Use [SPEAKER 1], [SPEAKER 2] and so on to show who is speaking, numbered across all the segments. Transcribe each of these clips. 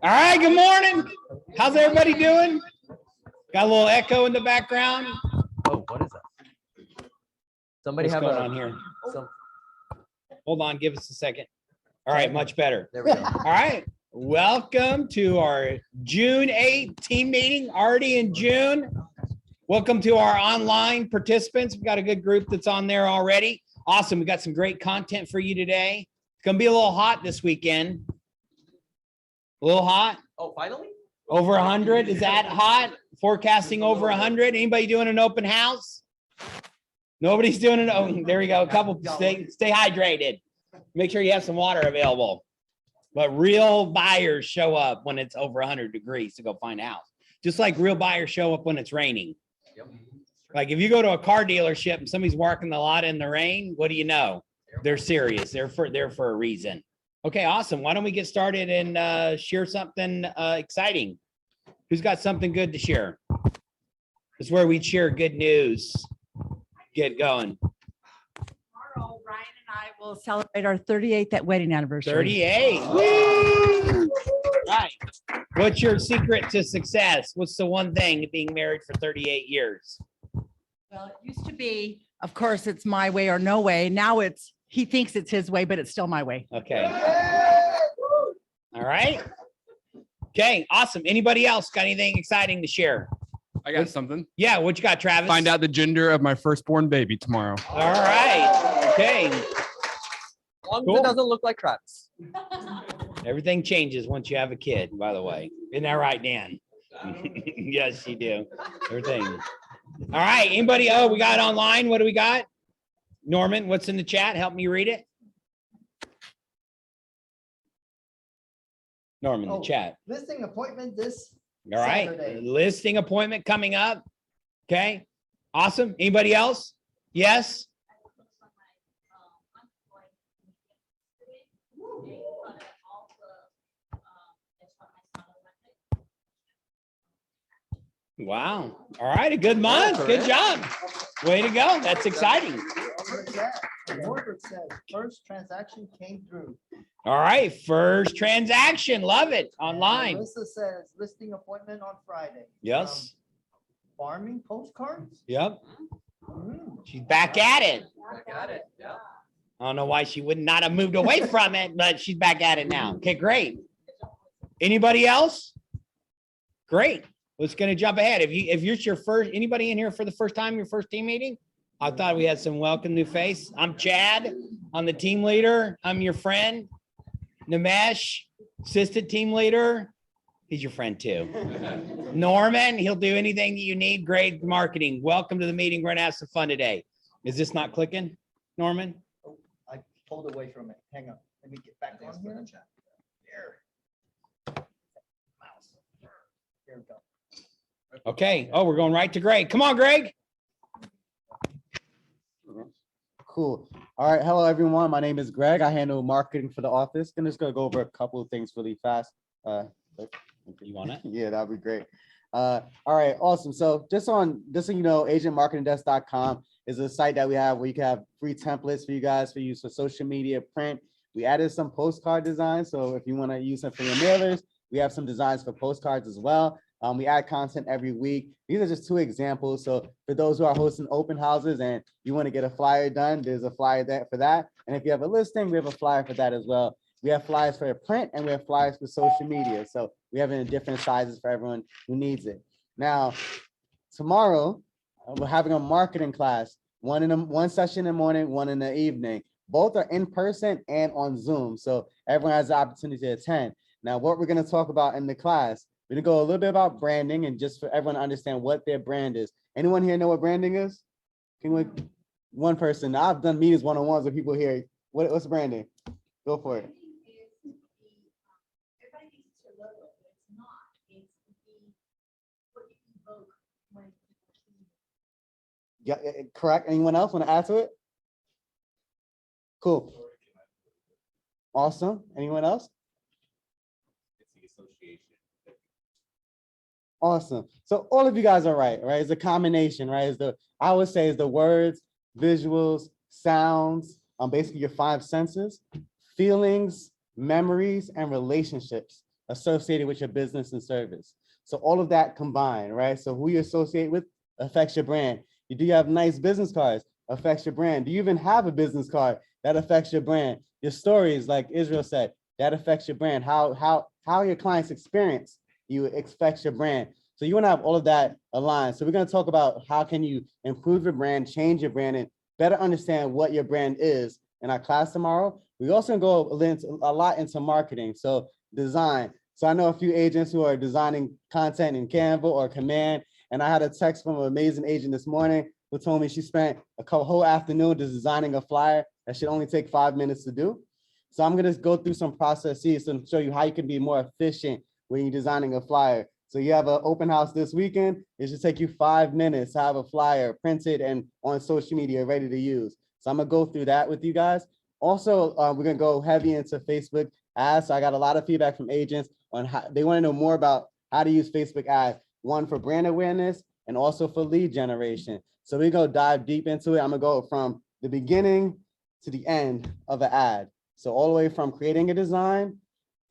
[SPEAKER 1] All right, good morning. How's everybody doing? Got a little echo in the background.
[SPEAKER 2] Oh, what is that? Somebody
[SPEAKER 1] What's
[SPEAKER 2] have
[SPEAKER 1] going
[SPEAKER 2] a
[SPEAKER 1] on here?
[SPEAKER 2] some.
[SPEAKER 1] Hold on, give us a second. All right, much better.
[SPEAKER 2] There we go.
[SPEAKER 1] All right, welcome to our June 8th team meeting, already in June. Welcome to our online participants. We've got a good group that's on there already. Awesome, we got some great content for you today. It's gonna be a little hot this weekend. A little hot,
[SPEAKER 2] Oh, finally?
[SPEAKER 1] over 100. Is that hot? Forecasting over 100. Anybody doing an open house? Nobody's doing it. Oh, there we go. A couple, stay hydrated. Make sure you have some water available. But real buyers show up when it's over 100 degrees to go find a house. Just like real buyers show up when it's raining.
[SPEAKER 2] Yep.
[SPEAKER 1] Like if you go to a car dealership and somebody's walking the lot in the rain, what do you know? They're serious. They're for a reason. Okay, awesome. Why don't we get started and share something exciting? Who's got something good to share? This is where we share good news. Get going.
[SPEAKER 3] Tomorrow, Ryan and I will celebrate our 38th wedding anniversary.
[SPEAKER 1] 38. Woo! Right. What's your secret to success? What's the one thing of being married for 38 years?
[SPEAKER 3] Well, it used to be, of course, it's my way or no way. Now it's, he thinks it's his way, but it's still my way.
[SPEAKER 1] Okay. All right. Okay, awesome. Anybody else got anything exciting to share?
[SPEAKER 4] I got something.
[SPEAKER 1] Yeah, what you got, Travis?
[SPEAKER 4] Find out the gender of my firstborn baby tomorrow.
[SPEAKER 1] All right. Okay.
[SPEAKER 2] As long as
[SPEAKER 1] Cool.
[SPEAKER 2] it doesn't look like Travis.
[SPEAKER 1] Everything changes once you have a kid, by the way. Isn't that right, Dan? Yes, you do. Everything. All right. Anybody? Oh, we got online. What do we got? Norman, what's in the chat? Help me read it. Norman, the
[SPEAKER 5] Oh.
[SPEAKER 1] chat.
[SPEAKER 5] Listing appointment this
[SPEAKER 1] All right.
[SPEAKER 5] Saturday.
[SPEAKER 1] Listing appointment coming up. Okay. Awesome. Anybody else? Yes. Wow. All right. A good month. Good job. Way to go. That's exciting.
[SPEAKER 5] Norbert says first transaction came through.
[SPEAKER 1] All right. First transaction. Love it. Online.
[SPEAKER 5] Melissa says listing appointment on Friday.
[SPEAKER 1] Yes.
[SPEAKER 5] Farming postcards.
[SPEAKER 1] Yep.
[SPEAKER 5] Mm.
[SPEAKER 1] She's back at it.
[SPEAKER 2] I got it. Yeah.
[SPEAKER 1] I don't know why she would not have moved away from it, but she's back at it now. Okay, great. Anybody else? Great. Let's gonna jump ahead. If you're your first, anybody in here for the first time, your first team meeting? I thought we had some welcome new face. I'm Chad. I'm the team leader. I'm your friend. Nimesh, assistant team leader. He's your friend too. Norman, he'll do anything that you need. Great marketing. Welcome to the meeting. We're gonna have some fun today. Is this not clicking, Norman?
[SPEAKER 5] I pulled away from it. Hang on. Let me get back on here. There. Mouse. There we go.
[SPEAKER 1] Okay. Oh, we're going right to Greg. Come on, Greg.
[SPEAKER 6] Cool. All right. Hello, everyone. My name is Greg. I handle marketing for the office. I'm just going to go over a couple of things really fast.
[SPEAKER 1] You want it?
[SPEAKER 6] Yeah, that'd be great. All right. Awesome. So just so you know, agentmarketingdesk.com is a site that we have where you can have free templates for you guys for use for social media, print. We added some postcard designs. So if you want to use them for your mailers, we have some designs for postcards as well. We add content every week. These are just two examples. So for those who are hosting open houses and you want to get a flyer done, there's a flyer for that. And if you have a listing, we have a flyer for that as well. We have flyers for print and we have flyers for social media. So we have it in different sizes for everyone who needs it. Now, tomorrow, we're having a marketing class, one session in the morning, one in the evening. Both are in person and on Zoom. So everyone has the opportunity to attend. Now, what we're going to talk about in the class, we're gonna go a little bit about branding and just for everyone to understand what their brand is. Anyone here know what branding is? Can we, one person? I've done meetings one-on-ones with people here. What's branding? Go for it. Yeah, correct. Anyone else want to add to it? Cool. Awesome. Anyone else? Awesome. So all of you guys are right? It's a combination, right? I always say is the words, visuals, sounds, basically your five senses, feelings, memories, and relationships, associated with your business and service. So all of that combined, right? So who you associate with affects your brand. Do you have nice business cards? Affects your brand. Do you even have a business card? That affects your brand. Your stories, like Israel said, that affects your brand. How your clients experience you affects your brand. So you want to have all of that aligned. So we're going to talk about how can you improve your brand, change your brand, and better understand what your brand is in our class tomorrow. We also go a lot into marketing. So design. So I know a few agents who are designing content in Canva or Command. And I had a text from an amazing agent this morning who told me she spent whole afternoon just designing a flyer that should only take 5 minutes to do. So I'm gonna go through some processes and show you how you can be more efficient when you're designing a flyer. So you have an open house this weekend. It should take you 5 minutes to have a flyer printed and on social media ready to use. So I'm gonna go through that with you guys. Also, we're gonna go heavy into Facebook ads. So I got a lot of feedback from agents on how they wanna know more about how to use Facebook ads, one for brand awareness and also for lead generation. So we're gonna dive deep into it. I'm gonna go from the beginning to the end of an ad. So all the way from creating a design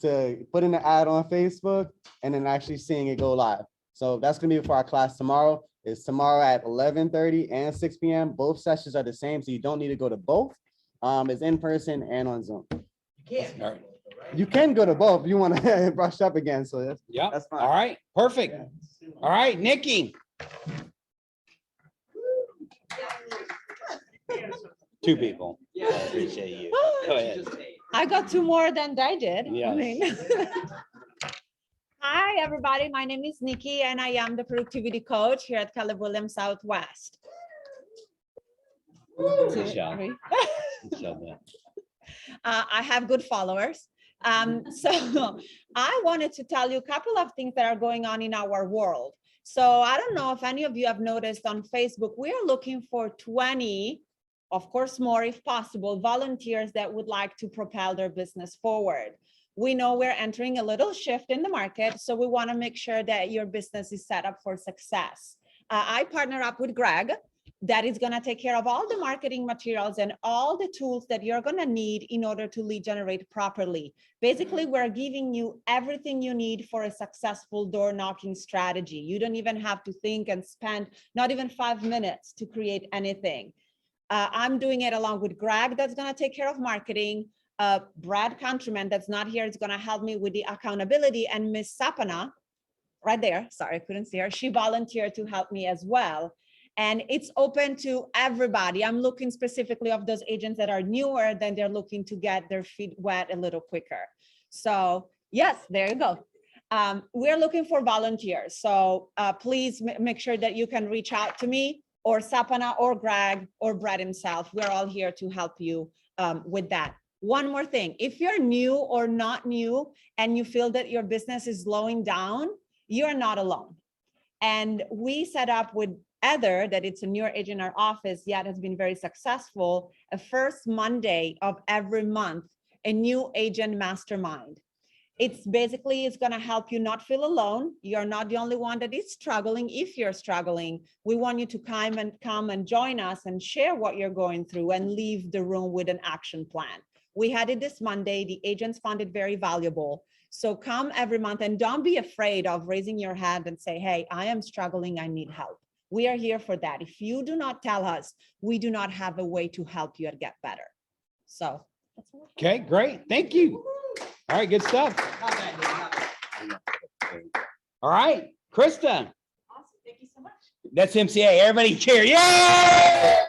[SPEAKER 6] to putting the ad on Facebook and then actually seeing it go live. So that's gonna be for our class tomorrow. It's tomorrow at 11:30 and 6 p.m. Both sessions are the same, so you don't need to go to both. It's in person and on Zoom.
[SPEAKER 1] All right.
[SPEAKER 6] You can go to both if you want to brush up again. So
[SPEAKER 1] Yeah.
[SPEAKER 6] that's fine.
[SPEAKER 1] All right. Perfect. All right, Nikki. Two people. I appreciate you. Go ahead.
[SPEAKER 7] I got two more than I did.
[SPEAKER 1] Yes.
[SPEAKER 7] I mean. Hi, everybody. My name is Nikki, and I am the productivity coach here at Caleb Williams Southwest.
[SPEAKER 1] Good job.
[SPEAKER 7] Three.
[SPEAKER 1] Good job, man.
[SPEAKER 7] I have good followers. So I wanted to tell you a couple of things that are going on in our world. So I don't know if any of you have noticed on Facebook, we are looking for 20, of course, more if possible, volunteers that would like to propel their business forward. We know we're entering a little shift in the market, so we want to make sure that your business is set up for success. I partner up with Greg that is going to take care of all the marketing materials and all the tools that you're going to need in order to lead generate properly. Basically, we're giving you everything you need for a successful door knocking strategy. You don't even have to think and spend not even 5 minutes to create anything. I'm doing it along with Greg that's going to take care of marketing. Brad Countryman that's not here is going to help me with the accountability, and Miss Sapana right there, sorry, I couldn't see her. She volunteered to help me as well. And it's open to everybody. I'm looking specifically of those agents that are newer, than they're looking to get their feet wet a little quicker. So yes, there you go. We're looking for volunteers. So please make sure that you can reach out to me or Sapana or Greg or Brad himself. We're all here to help you with that. One more thing, if you're new or not new and you feel that your business is slowing down, you're not alone. And we set up with Heather, that it's a newer agent in our office, yet has been very successful, a first Monday of every month, a new agent mastermind. It's going to help you not feel alone. You're not the only one that is struggling. If you're struggling, we want you to come and join us and share what you're going through and leave the room with an action plan. We had it this Monday. The agents found it very valuable. So come every month and don't be afraid of raising your hand and say, hey, I am struggling, I need help. We are here for that. If you do not tell us, we do not have a way to help you get better. So.
[SPEAKER 1] Okay, great. Thank you. All right, good stuff. All right, Krista.
[SPEAKER 7] Awesome. Thank you so much.
[SPEAKER 1] That's MCA. Everybody cheer. Yeah!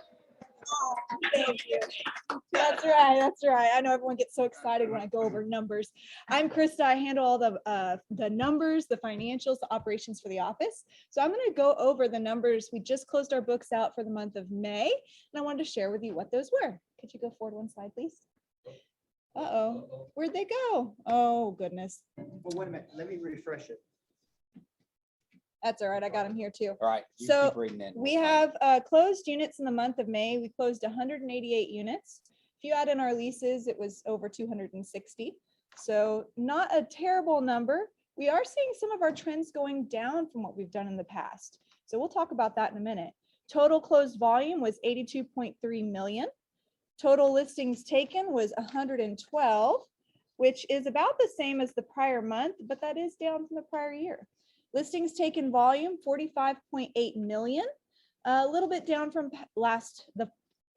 [SPEAKER 8] Thank you. That's right. That's right. I know everyone gets so excited when I go over numbers. I'm Krista. I handle all the numbers, the financials, the operations for the office. So I'm going to go over the numbers. We just closed our books out for the month of May, and I wanted to share with you what those were. Could you go forward one slide, please? Uh-oh. Where'd they go? Oh, goodness.
[SPEAKER 5] Well, wait a minute, let me refresh it.
[SPEAKER 8] That's all right. I got them here too.
[SPEAKER 1] All right. you
[SPEAKER 8] So
[SPEAKER 1] keep reading it.
[SPEAKER 8] We have closed units in the month of May. We closed 188 units. If you add in our leases, it was over 260. So not a terrible number. We are seeing some of our trends going down from what we've done in the past. So we'll talk about that in a minute. Total closed volume was 82.3 million. Total listings taken was 112. which is about the same as the prior month, but that is down from the prior year. Listings taken volume 45.8 million, a little bit down from the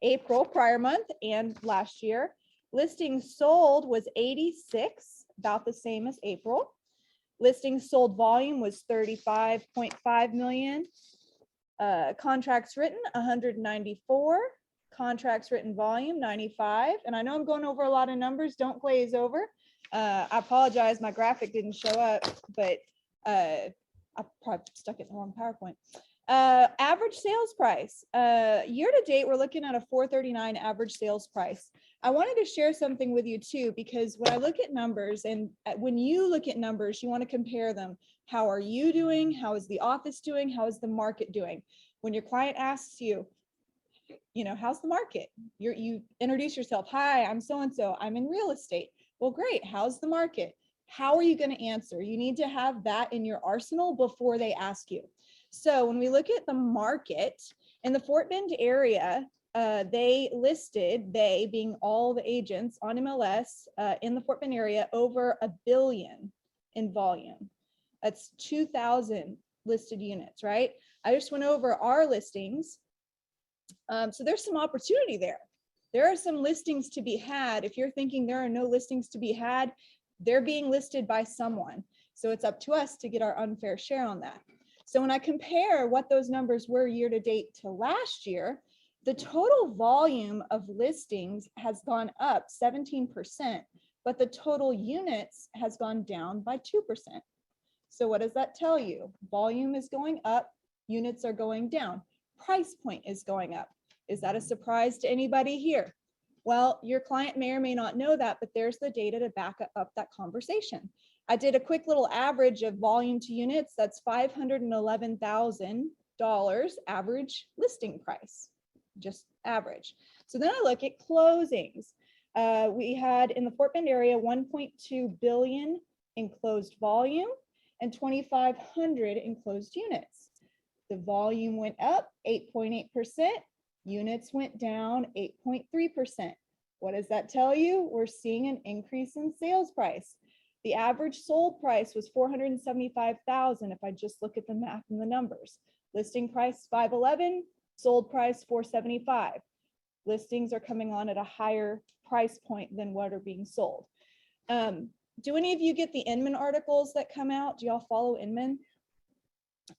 [SPEAKER 8] April prior month and last year. Listings sold was 86, about the same as April. Listings sold volume was 35.5 million. Contracts written 194. Contracts written volume 95. And I know I'm going over a lot of numbers. Don't glaze over. I apologize, my graphic didn't show up, but I probably stuck it in the wrong PowerPoint. Average sales price. Year to date, we're looking at a $439 average sales price. I wanted to share something with you too, because when I look at numbers and when you look at numbers, you want to compare them. How are you doing? How is the office doing? How is the market doing? When your client asks you, how's the market? You introduce yourself. Hi, I'm so-and-so. I'm in real estate. Well, great. How's the market? How are you going to answer? You need to have that in your arsenal before they ask you. So when we look at the market in the Fort Bend area, they being all the agents on MLS in the Fort Bend area, over $1 billion in volume. That's 2,000 listed units, right? I just went over our listings. So there's some opportunity there. There are some listings to be had. If you're thinking there are no listings to be had, they're being listed by someone. So it's up to us to get our unfair share on that. So when I compare what those numbers were year to date to last year, the total volume of listings has gone up 17%, but the total units has gone down by 2%. So what does that tell you? Volume is going up, units are going down, price point is going up. Is that a surprise to anybody here? Well, your client may or may not know that, but there's the data to back up that conversation. I did a quick little average of volume to units. That's $511,000 average listing price, just average. So then I look at closings. We had in the Fort Bend area 1.2 billion in closed volume and 2,500 in closed units. The volume went up 8.8%. Units went down 8.3%. What does that tell you? We're seeing an increase in sales price. The average sold price was $475,000 if I just look at the math and the numbers. Listing price $511, sold price $475. Listings are coming on at a higher price point than what are being sold. Do any of you get the Inman articles that come out? Do y'all follow Inman?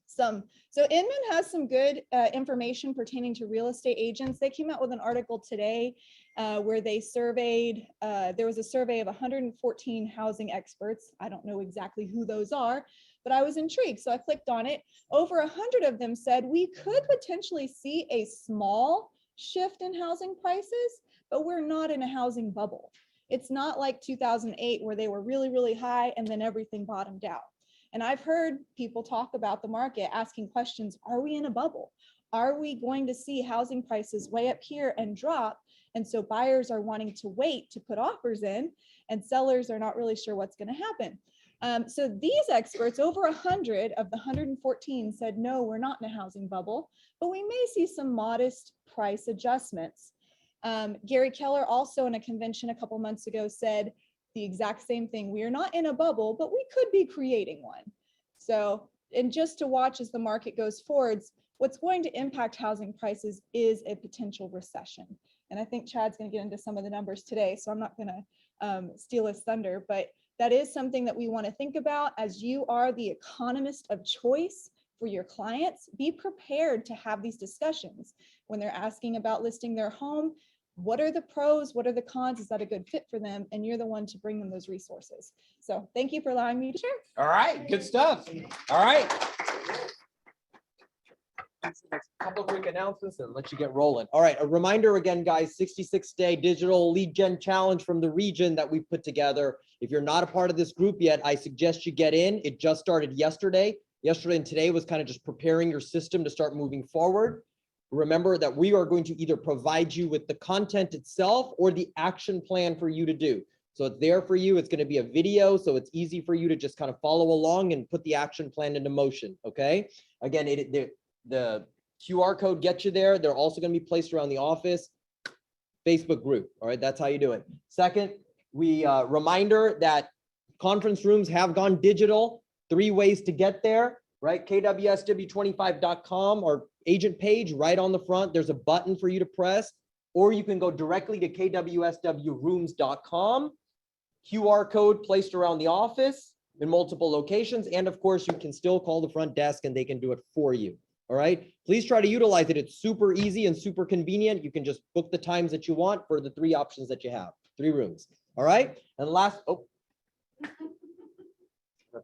[SPEAKER 8] So Inman has some good information pertaining to real estate agents. They came out with an article today where they surveyed, there was a survey of 114 housing experts. I don't know exactly who those are, but I was intrigued. So I clicked on it. Over 100 of them said we could potentially see a small shift in housing prices, but we're not in a housing bubble. It's not like 2008 where they were really, really high and then everything bottomed out. And I've heard people talk about the market asking questions, are we in a bubble? Are we going to see housing prices way up here and drop? And so buyers are wanting to wait to put offers in and sellers are not really sure what's going to happen. So these experts, over 100 of the 114 said, no, we're not in a housing bubble, but we may see some modest price adjustments. Gary Keller also in a convention a couple months ago said, the exact same thing. We are not in a bubble, but we could be creating one. So, and just to watch as the market goes forwards, what's going to impact housing prices is a potential recession. And I think Chad's going to get into some of the numbers today, so I'm not going to steal his thunder, but that is something that we want to think about as you are the economist of choice for your clients. Be prepared to have these discussions when they're asking about listing their home. What are the pros? What are the cons? Is that a good fit for them? And you're the one to bring them those resources. So thank you for allowing me to share.
[SPEAKER 1] All right, good stuff. All right.
[SPEAKER 2] Couple of quick announcements and let you get rolling. All right, a reminder again, guys, 66-day digital lead gen challenge from the region that we put together. If you're not a part of this group yet, I suggest you get in. It just started yesterday. Yesterday and today was kind of just preparing your system to start moving forward. Remember that we are going to either provide you with the content itself or the action plan for you to do. So it's there for you. It's going to be a video, so it's easy for you to just kind of follow along and put the action plan into motion. Okay. Again, the QR code gets you there. They're also going to be placed around the office Facebook group. All right. That's how you do it. Second, Reminder that conference rooms have gone digital. 3 ways to get there, right? KWSW25.com or agent page right on the front. There's a button for you to press, or you can go directly to KWSWrooms.com. QR code placed around the office in multiple locations. And of course, you can still call the front desk and they can do it for you. All right. Please try to utilize it. It's super easy and super convenient. You can just book the times that you want for the 3 options that you have, 3 rooms. All right. And last,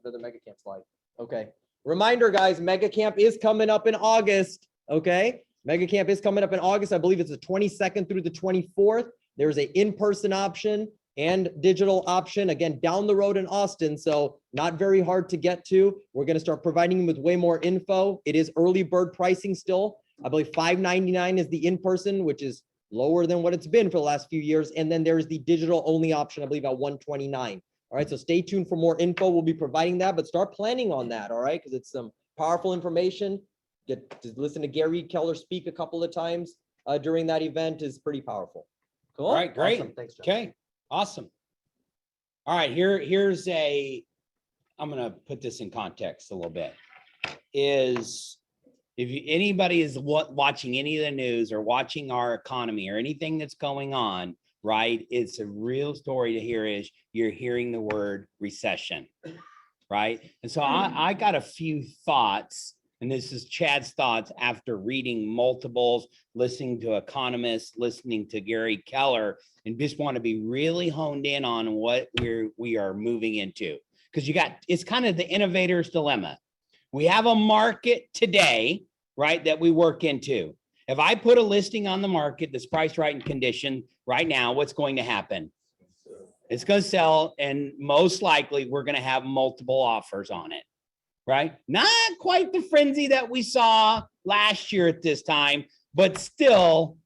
[SPEAKER 2] another mega camp slide. Okay. Reminder, guys, mega camp is coming up in August. Okay. Mega camp is coming up in August. I believe it's the 22nd through the 24th. There's a in-person option and digital option, again, down the road in Austin. So not very hard to get to. We're going to start providing them with way more info. It is early bird pricing still. I believe $599 is the in-person, which is lower than what it's been for the last few years. And then there's the digital only option, I believe at $129. All right. So stay tuned for more info. We'll be providing that, but start planning on that. All right. Because it's some powerful information. Get to listen to Gary Keller speak a couple of times during that event is pretty powerful. Cool.
[SPEAKER 1] All right, great.
[SPEAKER 2] Awesome. Thanks, John.
[SPEAKER 1] Okay, awesome. All right, here's I'm gonna put this in context a little bit. If anybody is watching any of the news or watching our economy or anything that's going on, right? It's a real story to hear is you're hearing the word recession, right? And so I got a few thoughts. And this is Chad's thoughts after reading multiples, listening to economists, listening to Gary Keller, and just want to be really honed in on what we are moving into. Because it's kind of the innovator's dilemma. We have a market today, right, that we work into. If I put a listing on the market that's priced right and conditioned right now, what's going to happen? It's going to sell, and most likely we're going to have multiple offers on it. Right? Not quite the frenzy that we saw last year at this time, but still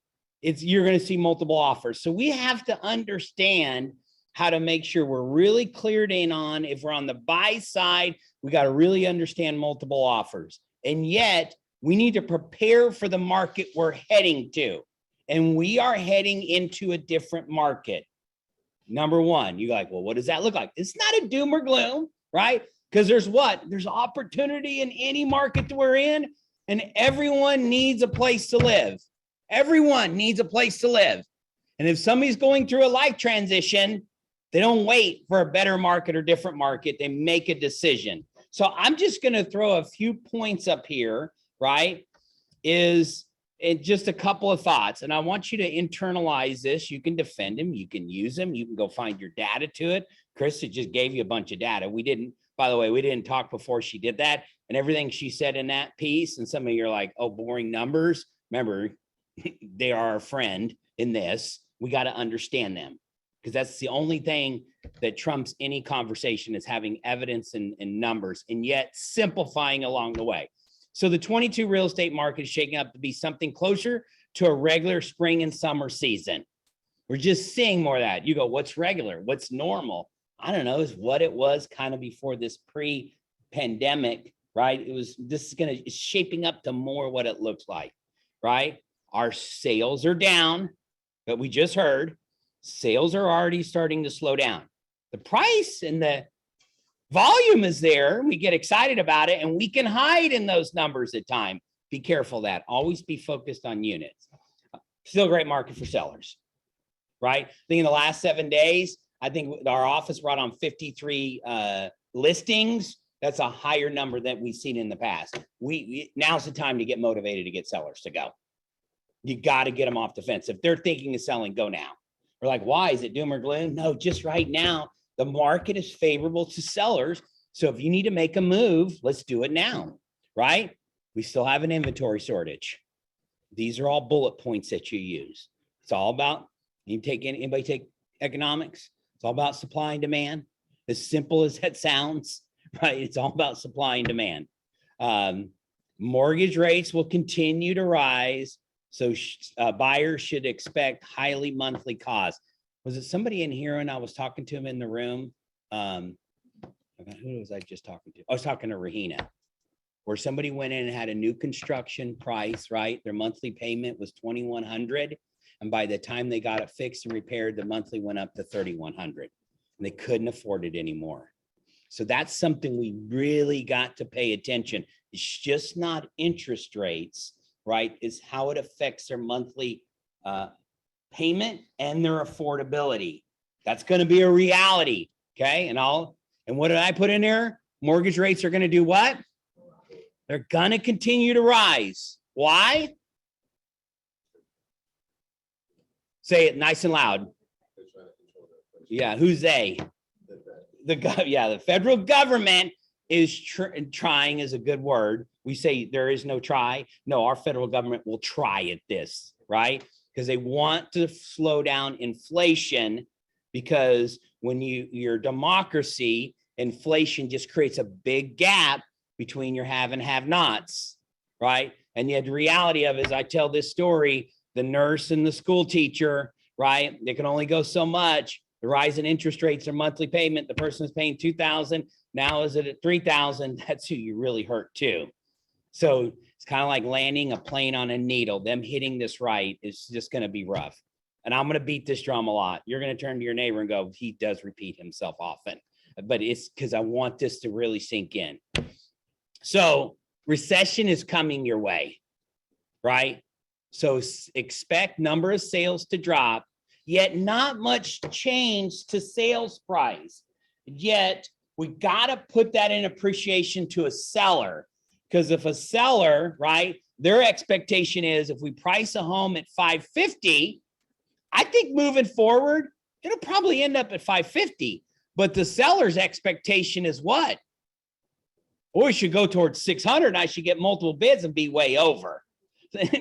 [SPEAKER 1] you're going to see multiple offers. So we have to understand how to make sure we're really cleared in on, if we're on the buy side, we got to really understand multiple offers. And yet we need to prepare for the market we're heading to. And we are heading into a different market. Number one, you're like, well, what does that look like? It's not a doom or gloom, right? Because there's opportunity in any market that we're in, and everyone needs a place to live. Everyone needs a place to live. And if somebody's going through a life transition, they don't wait for a better market or different market. They make a decision. So I'm just going to throw a few points up here, right? Just a couple of thoughts. And I want you to internalize this. You can defend them. You can use them. You can go find your data to it. Krista just gave you a bunch of data. By the way, we didn't talk before she did that, and everything she said in that piece. And some of you are like, oh, boring numbers. Remember, they are our friend in this. We got to understand them, because that's the only thing that trumps any conversation is having evidence and numbers, and yet simplifying along the way. So the 22 real estate market is shaking up to be something closer to a regular spring and summer season. We're just seeing more of that. You go, what's regular? What's normal? I don't know, is what it was kind of before this pre-pandemic, right? It's shaping up to more what it looks like, right? Our sales are down, but we just heard sales are already starting to slow down. The price and the volume is there. We get excited about it, and we can hide in those numbers at times. Be careful of that. Always be focused on units. Still a great market for sellers, right? I think in the last 7 days, I think our office brought on 53 listings. That's a higher number than we've seen in the past. Now's the time to get motivated to get sellers to go. You got to get them off the fence. If they're thinking of selling, go now. We're like, why? Is it doom or gloom? No, just right now, the market is favorable to sellers. So if you need to make a move, let's do it now, right? We still have an inventory shortage. These are all bullet points that you use. It's all about, anybody take economics? It's all about supply and demand. As simple as that sounds, right? It's all about supply and demand. Mortgage rates will continue to rise. So buyers should expect highly monthly costs. Was it somebody in here when I was talking to him in the room? Who was I just talking to? I was talking to Rahina, where somebody went in and had a new construction price, right? Their monthly payment was $2,100. And by the time they got it fixed and repaired, the monthly went up to 3,100. And they couldn't afford it anymore. So that's something we really got to pay attention. It's just not interest rates, right? It's how it affects their monthly payment and their affordability. That's going to be a reality. Okay. And what did I put in there? Mortgage rates are going to do what? They're going to continue to rise. Why? Say it nice and loud. Yeah. Who's they? The federal government is trying is a good word. We say there is no try. No, our federal government will try at this, right? Because they want to slow down inflation, because when your democracy, inflation just creates a big gap between your have and have nots, right? And yet the reality of it is, I tell this story, the nurse and the school teacher, right? They can only go so much. The rise in interest rates or monthly payment, the person is paying $2,000. Now is it at $3,000? That's who you really hurt too. So it's kind of like landing a plane on a needle. Them hitting this right is just going to be rough. And I'm going to beat this drum a lot. You're going to turn to your neighbor and go, he does repeat himself often. But it's because I want this to really sink in. So recession is coming your way, right? So expect number of sales to drop, yet not much change to sales price. Yet we got to put that in appreciation to a seller. Because if a seller, right, their expectation is if we price a home at $550, I think moving forward, it'll probably end up at $550. But the seller's expectation is what? Oh, we should go towards $600 and I should get multiple bids and be way over.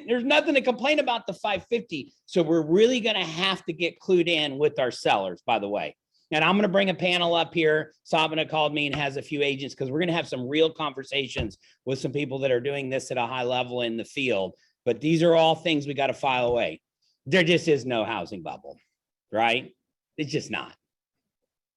[SPEAKER 1] There's nothing to complain about the $550. So we're really going to have to get clued in with our sellers, by the way. And I'm going to bring a panel up here. Sabina called me and has a few agents, because we're going to have some real conversations with some people that are doing this at a high level in the field. But these are all things we got to file away. There just is no housing bubble, right? It's just not.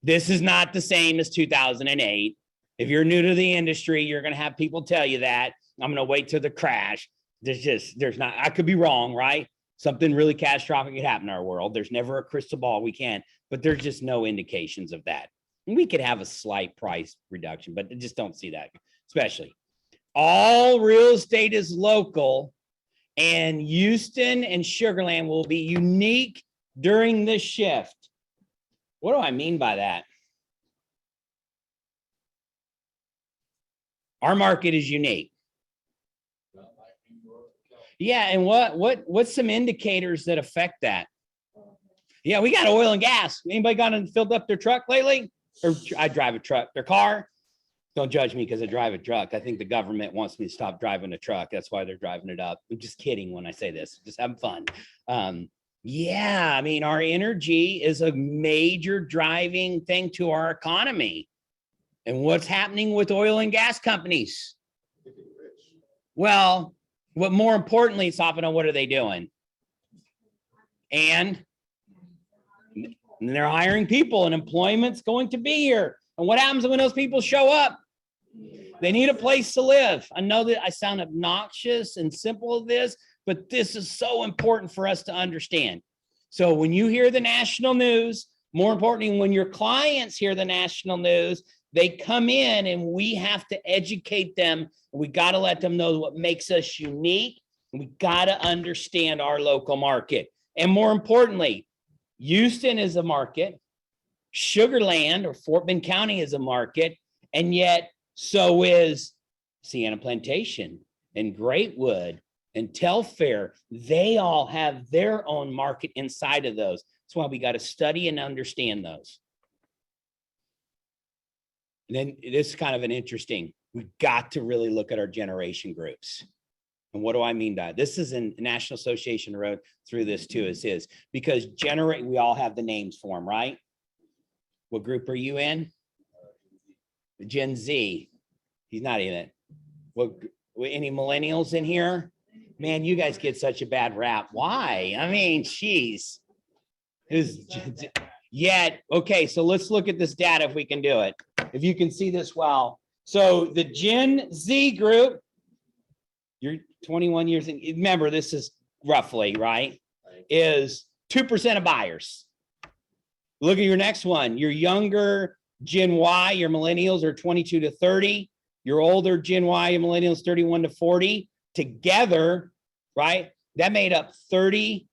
[SPEAKER 1] This is not the same as 2008. If you're new to the industry, you're going to have people tell you that. I'm going to wait till the crash. There's not, I could be wrong, right? Something really catastrophic could happen in our world. There's never a crystal ball. We can't, but there's just no indications of that. And we could have a slight price reduction, but I just don't see that, especially. All real estate is local, and Houston and Sugar Land will be unique during this shift. What do I mean by that? Our market is unique. Yeah, and what's some indicators that affect that? Yeah, we got oil and gas. Anybody gone and filled up their truck lately? Or I drive a truck, their car. Don't judge me because I drive a truck. I think the government wants me to stop driving a truck. That's why they're driving it up. I'm just kidding when I say this. Just having fun. Yeah, I mean, our energy is a major driving thing to our economy. And what's happening with oil and gas companies? Well, what more importantly, Safina, what are they doing? And they're hiring people, and employment's going to be here. And what happens when those people show up? They need a place to live. I know that I sound obnoxious and simple of this, but this is so important for us to understand. So when you hear the national news, more importantly, when your clients hear the national news, they come in and we have to educate them. We got to let them know what makes us unique. And we got to understand our local market. And more importantly, Houston is a market. Sugar Land or Fort Bend County is a market. And yet so is Sienna Plantation and Greatwood and Telfair. They all have their own market inside of those. That's why we got to study and understand those. And then this is kind of an interesting, we got to really look at our generation groups. And what do I mean by that? This is in National Association wrote through this too, is because we all have the names for them, right? What group are you in? Gen Z. He's not in it. Any millennials in here? Man, you guys get such a bad rap. Why? I mean, geez. Yet, okay, so let's look at this data if we can do it. If you can see this well. So the Gen Z group, you're 21 years in. Remember, this is roughly, right? is 2% of buyers. Look at your next one. Your younger Gen Y, your millennials are 22 to 30. Your older Gen Y and millennials 31 to 40. Together, right? That made up 30%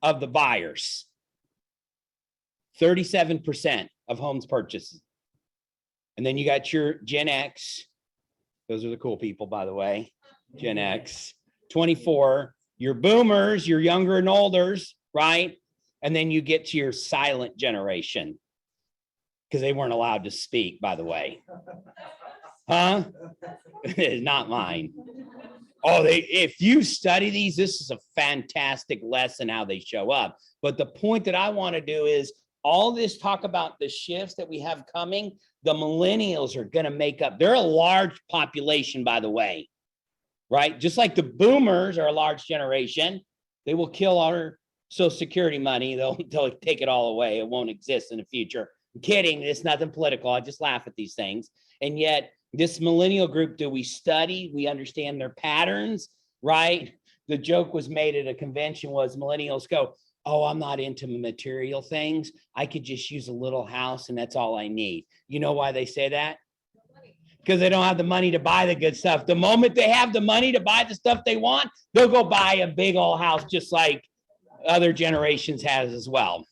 [SPEAKER 1] of the buyers. 37% of homes purchased. And then you got your Gen X. Those are the cool people, by the way. Gen X, 24. Your boomers, your younger and olders, right? And then you get to your silent generation because they weren't allowed to speak, by the way. Huh? It's not mine. Oh, if you study these, this is a fantastic lesson how they show up. But the point that I want to do is all this talk about the shifts that we have coming, the millennials are going to make up. They're a large population, by the way, right? Just like the boomers are a large generation, they will kill our Social Security money. They'll take it all away. It won't exist in the future. I'm kidding. It's nothing political. I just laugh at these things. And yet this millennial group, do we study? We understand their patterns, right? The joke was made at a convention was millennials go, oh, I'm not into material things. I could just use a little house and that's all I need. You know why they say that? Because they don't have the money to buy the good stuff. The moment they have the money to buy the stuff they want, they'll go buy a big old house just like other generations has as well.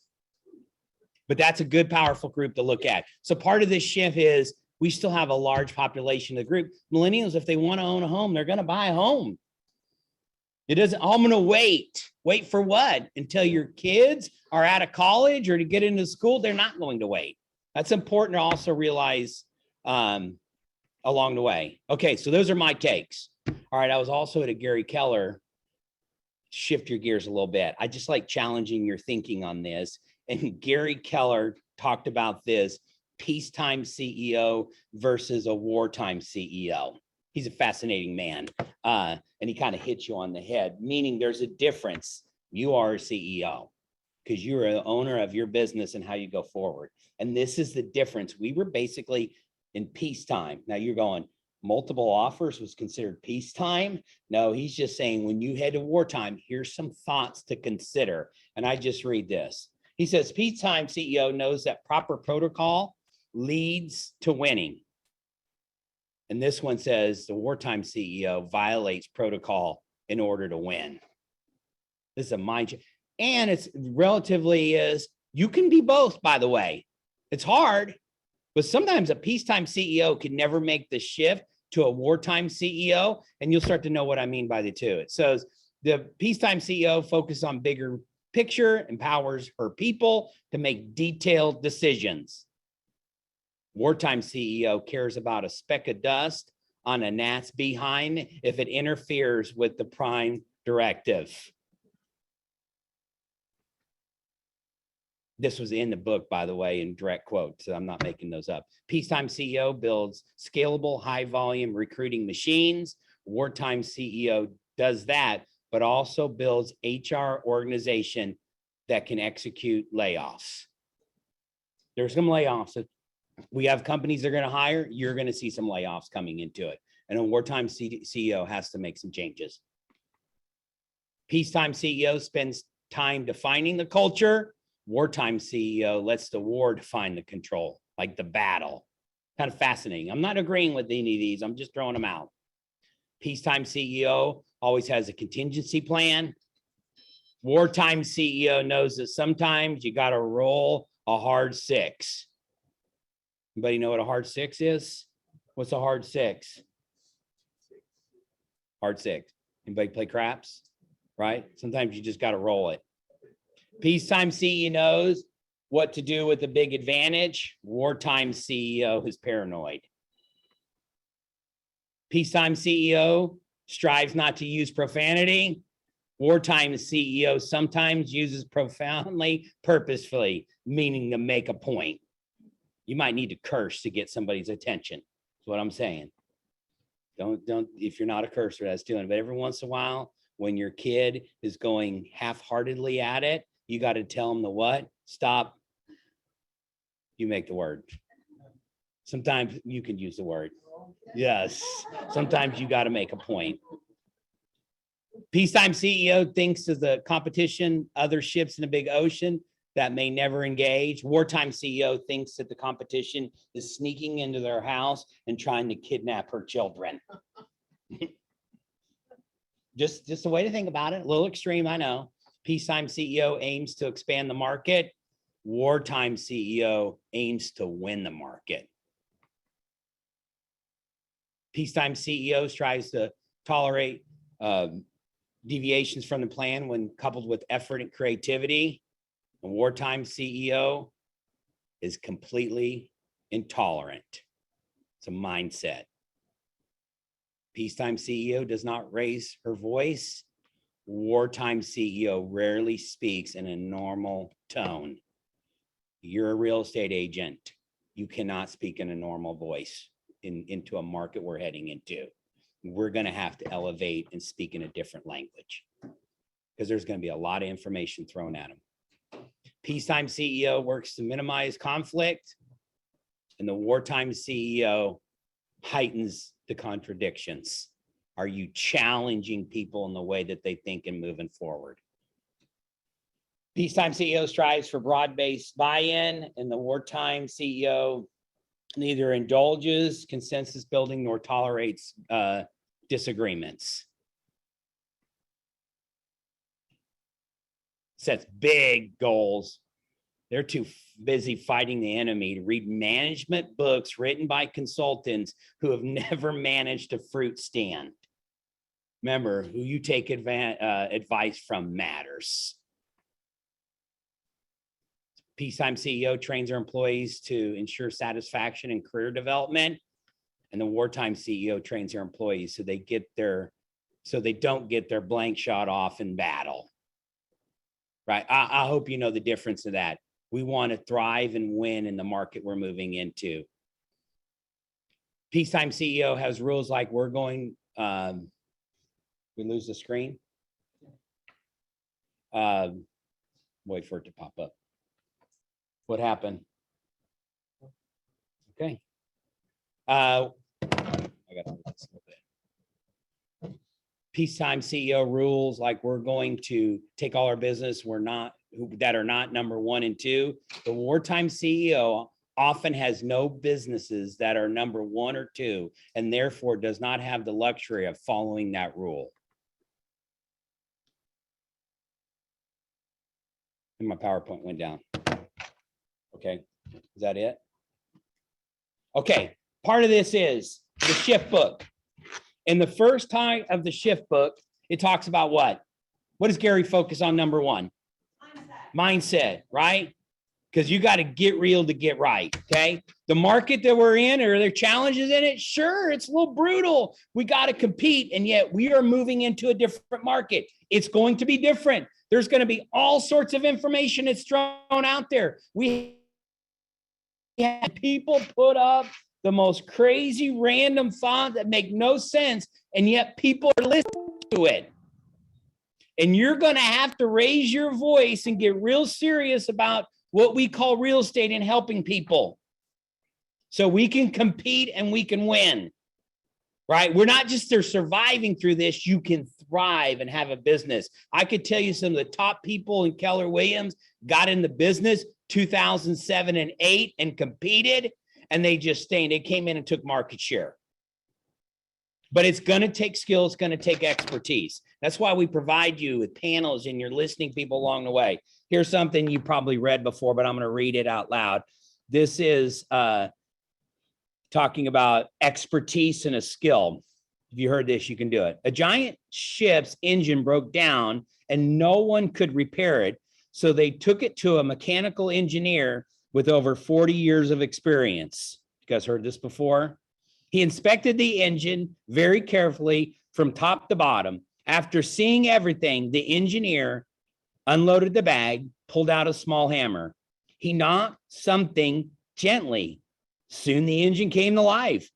[SPEAKER 1] But that's a good, powerful group to look at. So part of this shift is we still have a large population of the group. Millennials, if they want to own a home, they're going to buy a home. It doesn't, I'm going to wait. Wait for what? Until your kids are out of college or to get into school, they're not going to wait. That's important to also realize along the way. Okay, so those are my takes. All right, I was also at a Gary Keller. Shift your gears a little bit. I just like challenging your thinking on this. And Gary Keller talked about this peacetime CEO versus a wartime CEO. He's a fascinating man. And he kind of hits you on the head, meaning there's a difference. You are a CEO because you're an owner of your business and how you go forward. And this is the difference. We were basically in peacetime. Now you're going, multiple offers was considered peacetime. No, he's just saying when you head to wartime, here's some thoughts to consider. And I just read this. He says, peacetime CEO knows that proper protocol leads to winning. And this one says the wartime CEO violates protocol in order to win. This is a mind change. And it's relatively is, you can be both, by the way. It's hard, but sometimes a peacetime CEO can never make the shift to a wartime CEO. And you'll start to know what I mean by the two. It says the peacetime CEO focuses on bigger picture, empowers her people to make detailed decisions. Wartime CEO cares about a speck of dust on a gnat's behind if it interferes with the prime directive. This was in the book, by the way, in direct quote, so I'm not making those up. Peacetime CEO builds scalable, high volume recruiting machines. Wartime CEO does that, but also builds HR organization that can execute layoffs. There's some layoffs. We have companies that are going to hire. You're going to see some layoffs coming into it. And a wartime CEO has to make some changes. Peacetime CEO spends time defining the culture. Wartime CEO lets the war define the control, like the battle. Kind of fascinating. I'm not agreeing with any of these. I'm just throwing them out. Peacetime CEO always has a contingency plan. Wartime CEO knows that sometimes you got to roll a hard six. Anybody know what a hard six is? What's a hard six? Hard six. Anybody play craps? Right? Sometimes you just got to roll it. Peacetime CEO knows what to do with a big advantage. Wartime CEO is paranoid. Peacetime CEO strives not to use profanity. Wartime CEO sometimes uses profoundly, purposefully, meaning to make a point. You might need to curse to get somebody's attention. That's what I'm saying. Don't, if you're not a cursor, that's doing it. But every once in a while, when your kid is going half-heartedly at it, you got to tell them the what? Stop. You make the word. Sometimes you can use the word. Yes. Sometimes you got to make a point. Peacetime CEO thinks of the competition, other ships in the big ocean that may never engage. Wartime CEO thinks that the competition is sneaking into their house and trying to kidnap her children. Just a way to think about it. A little extreme, I know. Peacetime CEO aims to expand the market. Wartime CEO aims to win the market. Peacetime CEO tries to tolerate deviations from the plan when coupled with effort and creativity. A wartime CEO is completely intolerant. It's a mindset. Peacetime CEO does not raise her voice. Wartime CEO rarely speaks in a normal tone. You're a real estate agent. You cannot speak in a normal voice into a market we're heading into. We're going to have to elevate and speak in a different language because there's going to be a lot of information thrown at them. Peacetime CEO works to minimize conflict, and the wartime CEO heightens the contradictions. Are you challenging people in the way that they think and moving forward? Peacetime CEO strives for broad-based buy-in, and the wartime CEO neither indulges consensus building nor tolerates disagreements. Sets big goals. They're too busy fighting the enemy to read management books written by consultants who have never managed a fruit stand. Remember, who you take advice from matters. Peacetime CEO trains their employees to ensure satisfaction and career development. And the wartime CEO trains their employees so they don't get their blank shot off in battle. Right? I hope you know the difference of that. We want to thrive and win in the market we're moving into. Peacetime CEO has rules like we're going, we lose the screen. Wait for it to pop up. What happened? Okay. I got to move this a little bit. Peacetime CEO rules like we're going to take all our business that are not number 1 and 2. The wartime CEO often has no businesses that are number 1 or 2, and therefore does not have the luxury of following that rule. And my PowerPoint went down. Okay, is that it? Okay, part of this is the shift book. In the first time of the shift book, it talks about what? What does Gary focus on? Number 1? Mindset, right? Because you got to get real to get right. Okay. The market that we're in, are there challenges in it? Sure, it's a little brutal. We got to compete, and yet we are moving into a different market. It's going to be different. There's going to be all sorts of information that's thrown out there. We have people put up the most crazy random font that make no sense, and yet people are listening to it. And you're going to have to raise your voice and get real serious about what we call real estate and helping people so we can compete and we can win, right? We're not just there surviving through this. You can thrive and have a business. I could tell you some of the top people in Keller Williams got in the business 2007 and 8 and competed, and they just stayed. They came in and took market share. But it's going to take skill. It's going to take expertise. That's why we provide you with panels and you're listening people along the way. Here's something you probably read before, but I'm going to read it out loud. This is talking about expertise and a skill. If you heard this, you can do it. A giant ship's engine broke down and no one could repair it. So they took it to a mechanical engineer with over 40 years of experience. You guys heard this before? He inspected the engine very carefully from top to bottom. After seeing everything, the engineer unloaded the bag, pulled out a small hammer. He knocked something gently. Soon the engine came to life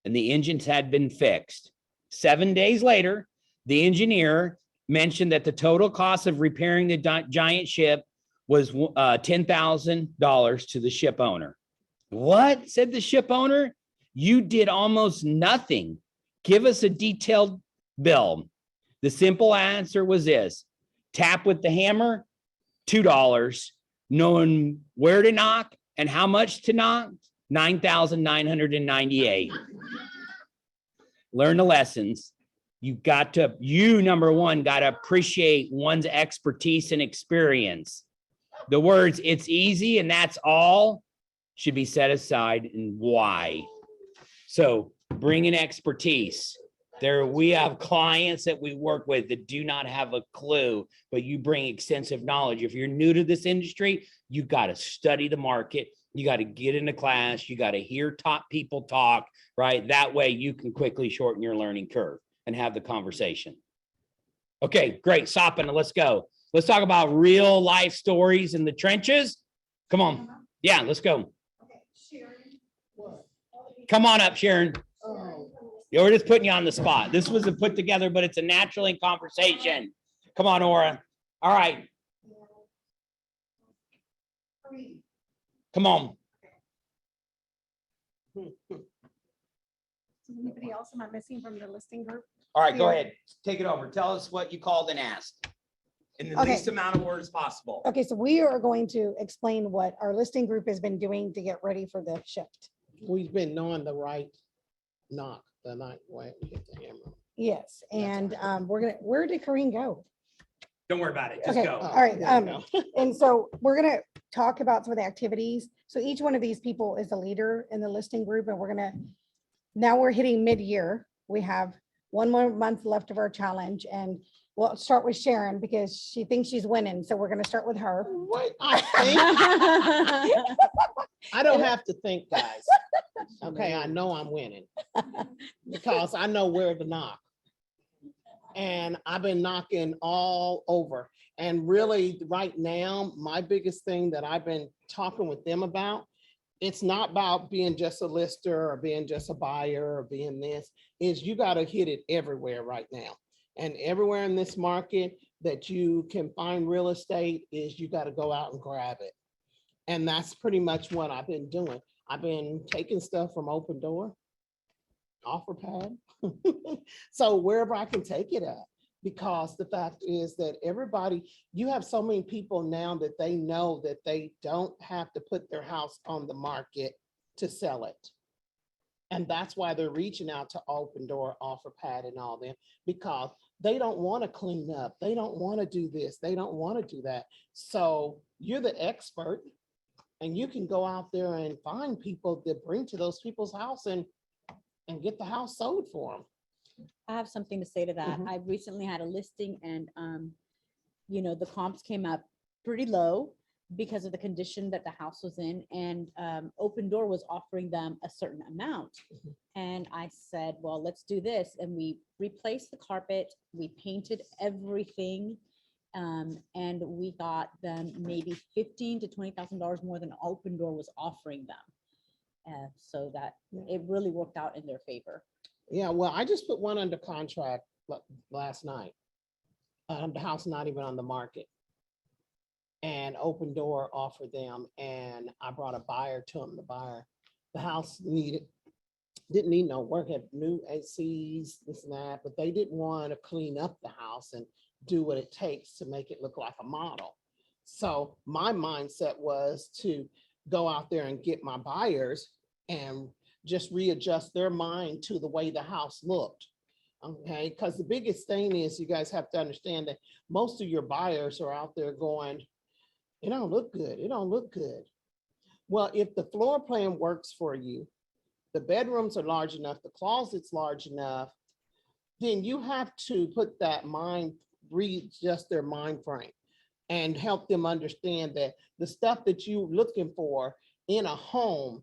[SPEAKER 1] and the engines had been fixed. 7 days later, the engineer mentioned that the total cost of repairing the giant ship was $10,000 to the ship owner. What? Said the ship owner. You did almost nothing. Give us a detailed bill. The simple answer was this: tap with the hammer, $2. Knowing where to knock and how much to knock, 9,998. Learn the lessons. Number one, got to appreciate one's expertise and experience. The words "it's easy and that's all" should be set aside, and why. So bring in expertise. We have clients that we work with that do not have a clue, but you bring extensive knowledge. If you're new to this industry, you got to study the market. You got to get into class. You got to hear top people talk, right? That way you can quickly shorten your learning curve and have the conversation. Okay, great. Sopping, let's go. Let's talk about real life stories in the trenches. Come on. Yeah, let's go. Come on up, Sharon. We're just putting you on the spot. This wasn't put together, but it's a natural in conversation. Come on, Aura. All right. Come on.
[SPEAKER 9] Anybody else am I missing from the listing group?
[SPEAKER 1] All right, go ahead. Take it over. Tell us what you called and asked in the
[SPEAKER 9] Okay.
[SPEAKER 1] least amount of words possible.
[SPEAKER 9] Okay, so we are going to explain what our listing group has been doing to get ready for the shift.
[SPEAKER 5] We've been knowing the right knock, the night way we hit the hammer.
[SPEAKER 9] Yes, and where did Corinne go?
[SPEAKER 1] Don't worry about it. Just
[SPEAKER 9] Okay,
[SPEAKER 1] go.
[SPEAKER 9] all right.
[SPEAKER 5] There you go.
[SPEAKER 9] And so we're gonna talk about some of the activities. So each one of these people is a leader in the listing group, and now we're hitting mid-year. We have one more month left of our challenge, and we'll start with Sharon because she thinks she's winning. So we're gonna start with her.
[SPEAKER 5] What I think, I don't have to think, guys. Okay, I know I'm winning because I know where to knock. And I've been knocking all over. And really, right now, my biggest thing that I've been talking with them about, it's not about being just a lister or being just a buyer or being this, is you got to hit it everywhere right now. And everywhere in this market that you can find real estate is you got to go out and grab it. And that's pretty much what I've been doing. I've been taking stuff from Open Door, OfferPad. So wherever I can take it at, because the fact is that you have so many people now that they know that they don't have to put their house on the market to sell it. And that's why they're reaching out to Open Door, OfferPad and all them, because they don't want to clean up. They don't want to do this. They don't want to do that. So you're the expert and you can go out there and find people that bring to those people's house and get the house sold for them.
[SPEAKER 10] I have something to say to that.
[SPEAKER 5] Mhm.
[SPEAKER 10] I recently had a listing and, the comps came up pretty low because of the condition that the house was in, and Open Door was offering them a certain amount.
[SPEAKER 5] Mhm.
[SPEAKER 10] And I said, well, let's do this. And we replaced the carpet, we painted everything. And we got them maybe $15,000 to $20,000 more than Open Door was offering them. So that it really worked out in their favor.
[SPEAKER 5] Yeah, well, I just put one under contract last night. The house not even on the market. And Open Door offered them, and I brought a buyer to them. The house didn't need no work, had new ACs, this and that, but they didn't want to clean up the house and do what it takes to make it look like a model. So my mindset was to go out there and get my buyers and just readjust their mind to the way the house looked. Okay, because the biggest thing is you guys have to understand that most of your buyers are out there going, it don't look good. It don't look good. Well, if the floor plan works for you, the bedrooms are large enough, the closet's large enough, then you have to put that readjust their mind frame and help them understand that the stuff that you're looking for in a home,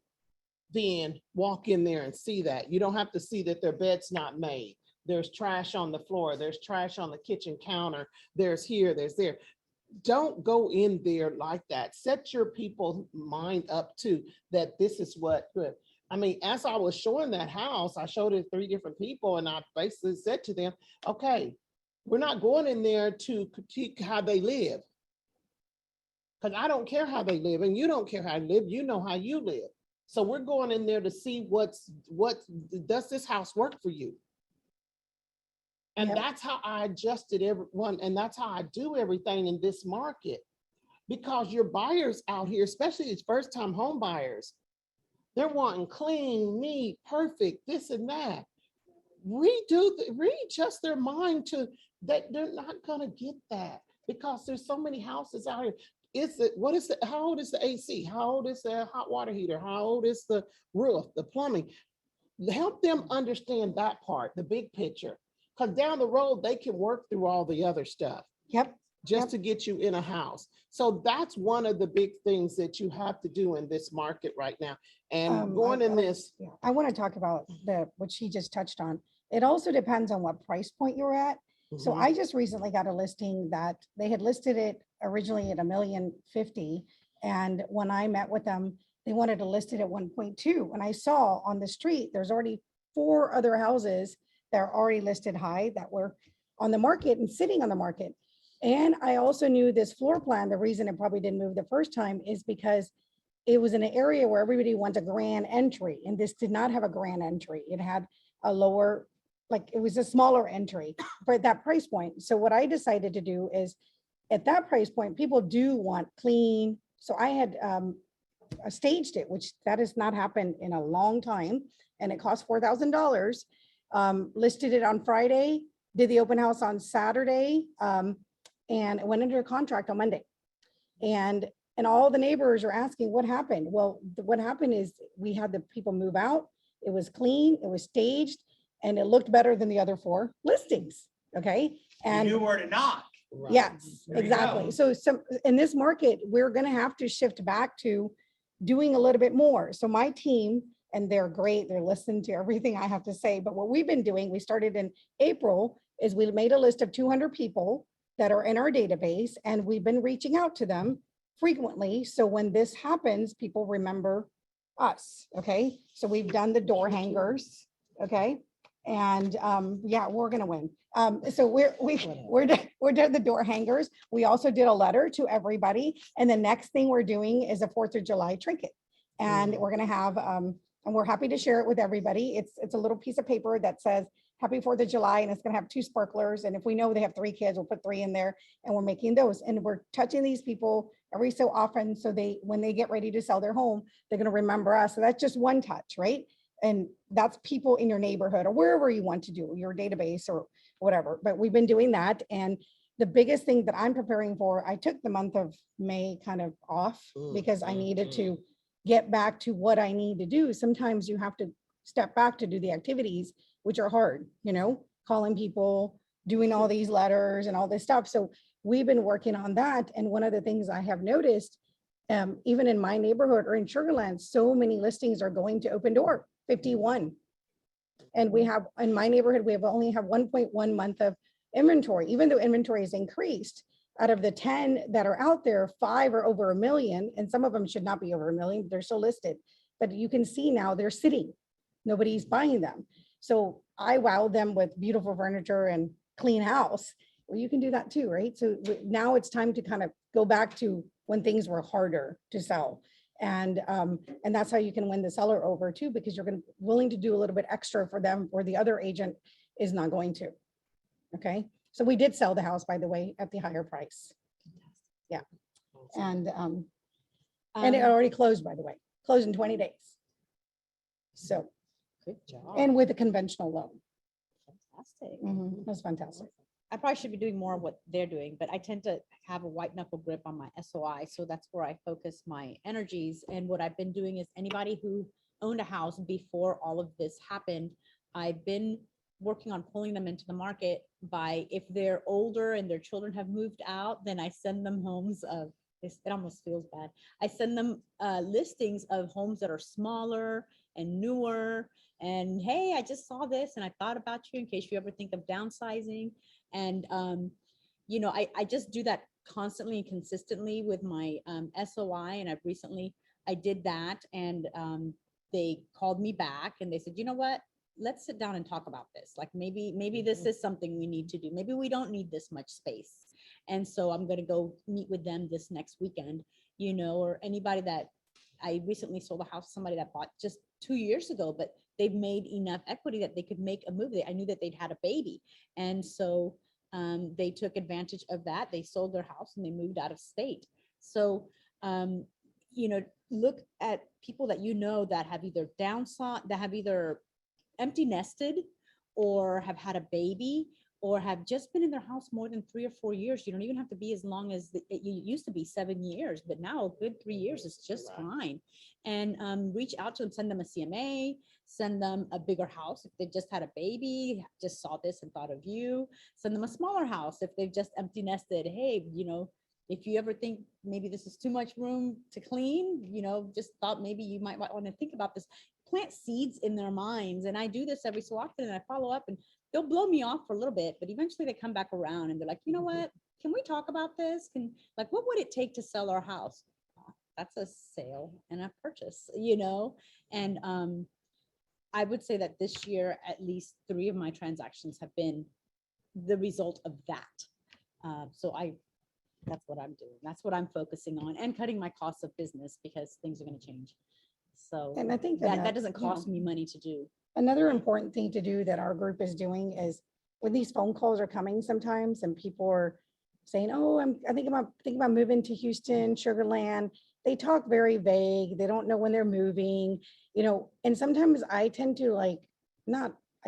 [SPEAKER 5] then walk in there and see that. You don't have to see that their bed's not made. There's trash on the floor. There's trash on the kitchen counter. There's here, there's there. Don't go in there like that. Set your people's mind up to that this is what good. I mean, as I was showing that house, I showed it to 3 different people and I basically said to them, okay, we're not going in there to critique how they live. Because I don't care how they live and you don't care how they live. You know how you live. So we're going in there to see what does this house work for you? And
[SPEAKER 9] Yep.
[SPEAKER 5] that's how I adjusted everyone, and that's how I do everything in this market. Because your buyers out here, especially these first-time home buyers, they're wanting clean, neat, perfect, this and that. Readjust their mind to that they're not gonna get that because there's so many houses out here. How old is the AC? How old is the hot water heater? How old is the roof, the plumbing? Help them understand that part, the big picture. Because down the road, they can work through all the other stuff
[SPEAKER 9] Yep.
[SPEAKER 5] just
[SPEAKER 9] Yep.
[SPEAKER 5] to get you in a house. So that's one of the big things that you have to do in this market right now. And going in this,
[SPEAKER 9] Yeah, I want to talk about what she just touched on. It also depends on what price point you're at. So
[SPEAKER 5] Mhm.
[SPEAKER 9] I just recently got a listing that they had listed it originally at $1,050,000. And when I met with them, they wanted to list it at 1.2. And I saw on the street, there's already 4 other houses that are already listed high that were on the market and sitting on the market. And I also knew this floor plan, the reason it probably didn't move the first time is because it was in an area where everybody wants a grand entry, and this did not have a grand entry. It had a lower, like, it was a smaller entry for that price point. So what I decided to do is, at that price point, people do want clean. So I had staged it, which that has not happened in a long time, and it cost $4,000. Listed it on Friday, did the open house on Saturday, and it went into a contract on Monday. And all the neighbors are asking, what happened? Well, what happened is we had the people move out. It was clean, it was staged, and it looked better than the other 4 listings. Okay.
[SPEAKER 1] You
[SPEAKER 9] And
[SPEAKER 1] knew where to knock.
[SPEAKER 5] right.
[SPEAKER 9] yes,
[SPEAKER 1] There you
[SPEAKER 9] exactly.
[SPEAKER 1] go.
[SPEAKER 9] So in this market, we're gonna have to shift back to doing a little bit more. So my team, and they're great, they're listening to everything I have to say, but what we've been doing, we started in April, is we made a list of 200 people that are in our database, and we've been reaching out to them frequently. So when this happens, people remember us, okay? So we've done the door hangers, okay? And yeah, we're gonna win. So we're done the door hangers. We also did a letter to everybody. And the next thing we're doing is a 4th of July trinket. And we're gonna have, and we're happy to share it with everybody. It's a little piece of paper that says, Happy 4th of July, and it's gonna have 2 sparklers. And if we know they have 3 kids, we'll put 3 in there, and we're making those. And we're touching these people every so often, so when they get ready to sell their home, they're gonna remember us. So that's just one touch, right? And that's people in your neighborhood or wherever you want to do your database or whatever. But we've been doing that. And the biggest thing that I'm preparing for, I took the month of May kind of off because I needed to get back to what I need to do. Sometimes you have to step back to do the activities, which are hard, calling people, doing all these letters and all this stuff. So we've been working on that. And one of the things I have noticed, even in my neighborhood or in Sugarland, so many listings are going to Open Door, 51. And we have, in my neighborhood, we only have 1.1 month of inventory, even though inventory has increased. Out of the 10 that are out there, 5 are over $1 million, and some of them should not be over $1 million, they're still listed. But you can see now they're sitting, nobody's buying them. So I wowed them with beautiful furniture and clean house. Well, you can do that too, right? So now it's time to kind of go back to when things were harder to sell. And that's how you can win the seller over too, because you're willing to do a little bit extra for them where the other agent is not going to. Okay, so we did sell the house, by the way, at the higher price. Yeah, and it already closed, by the way, closed in 20 days. So,
[SPEAKER 10] Good job.
[SPEAKER 9] and with a conventional loan.
[SPEAKER 10] Fantastic.
[SPEAKER 9] That's fantastic.
[SPEAKER 10] I probably should be doing more of what they're doing, but I tend to have a white knuckle grip on my SOI. So that's where I focus my energies. And what I've been doing is anybody who owned a house before all of this happened, I've been working on pulling them into the market by, if they're older and their children have moved out, then I send them homes of, it almost feels bad. I send them listings of homes that are smaller and newer. And hey, I just saw this and I thought about you in case you ever think of downsizing. And, I just do that constantly and consistently with my SOI. And I did that, and they called me back and they said, you know what, let's sit down and talk about this. Like maybe this is something we need to do. Maybe we don't need this much space. And so I'm going to go meet with them this next weekend, or anybody that I recently sold a house to somebody that bought just 2 years ago, but they've made enough equity that they could make a move. I knew that they'd had a baby. And so they took advantage of that. They sold their house and they moved out of state. So, you know, look at people that you know that have either downsized, that have either empty nested or have had a baby or have just been in their house more than 3 or 4 years. You don't even have to be as long as it used to be 7 years, but now a good 3 years is just fine. And reach out to them, send them a CMA, send them a bigger house if they just had a baby, just saw this and thought of you. Send them a smaller house if they've just empty nested. Hey, you know, if you ever think maybe this is too much room to clean, you know, just thought maybe you might want to think about this. Plant seeds in their minds. And I do this every so often and I follow up and they'll blow me off for a little bit, but eventually they come back around and they're like, you know what, can we talk about this? Like, what would it take to sell our house? That's a sale and a purchase, you know? And I would say that this year, at least 3 of my transactions have been the result of that. That's what I'm doing. That's what I'm focusing on and cutting my costs of business because things are going to change. So
[SPEAKER 9] And I think
[SPEAKER 10] that doesn't cost me money to do.
[SPEAKER 9] Another important thing to do that our group is doing is when these phone calls are coming sometimes and people are saying, oh, I think about moving to Houston, Sugar Land. They talk very vague. They don't know when they're moving, you know, and sometimes I tend to I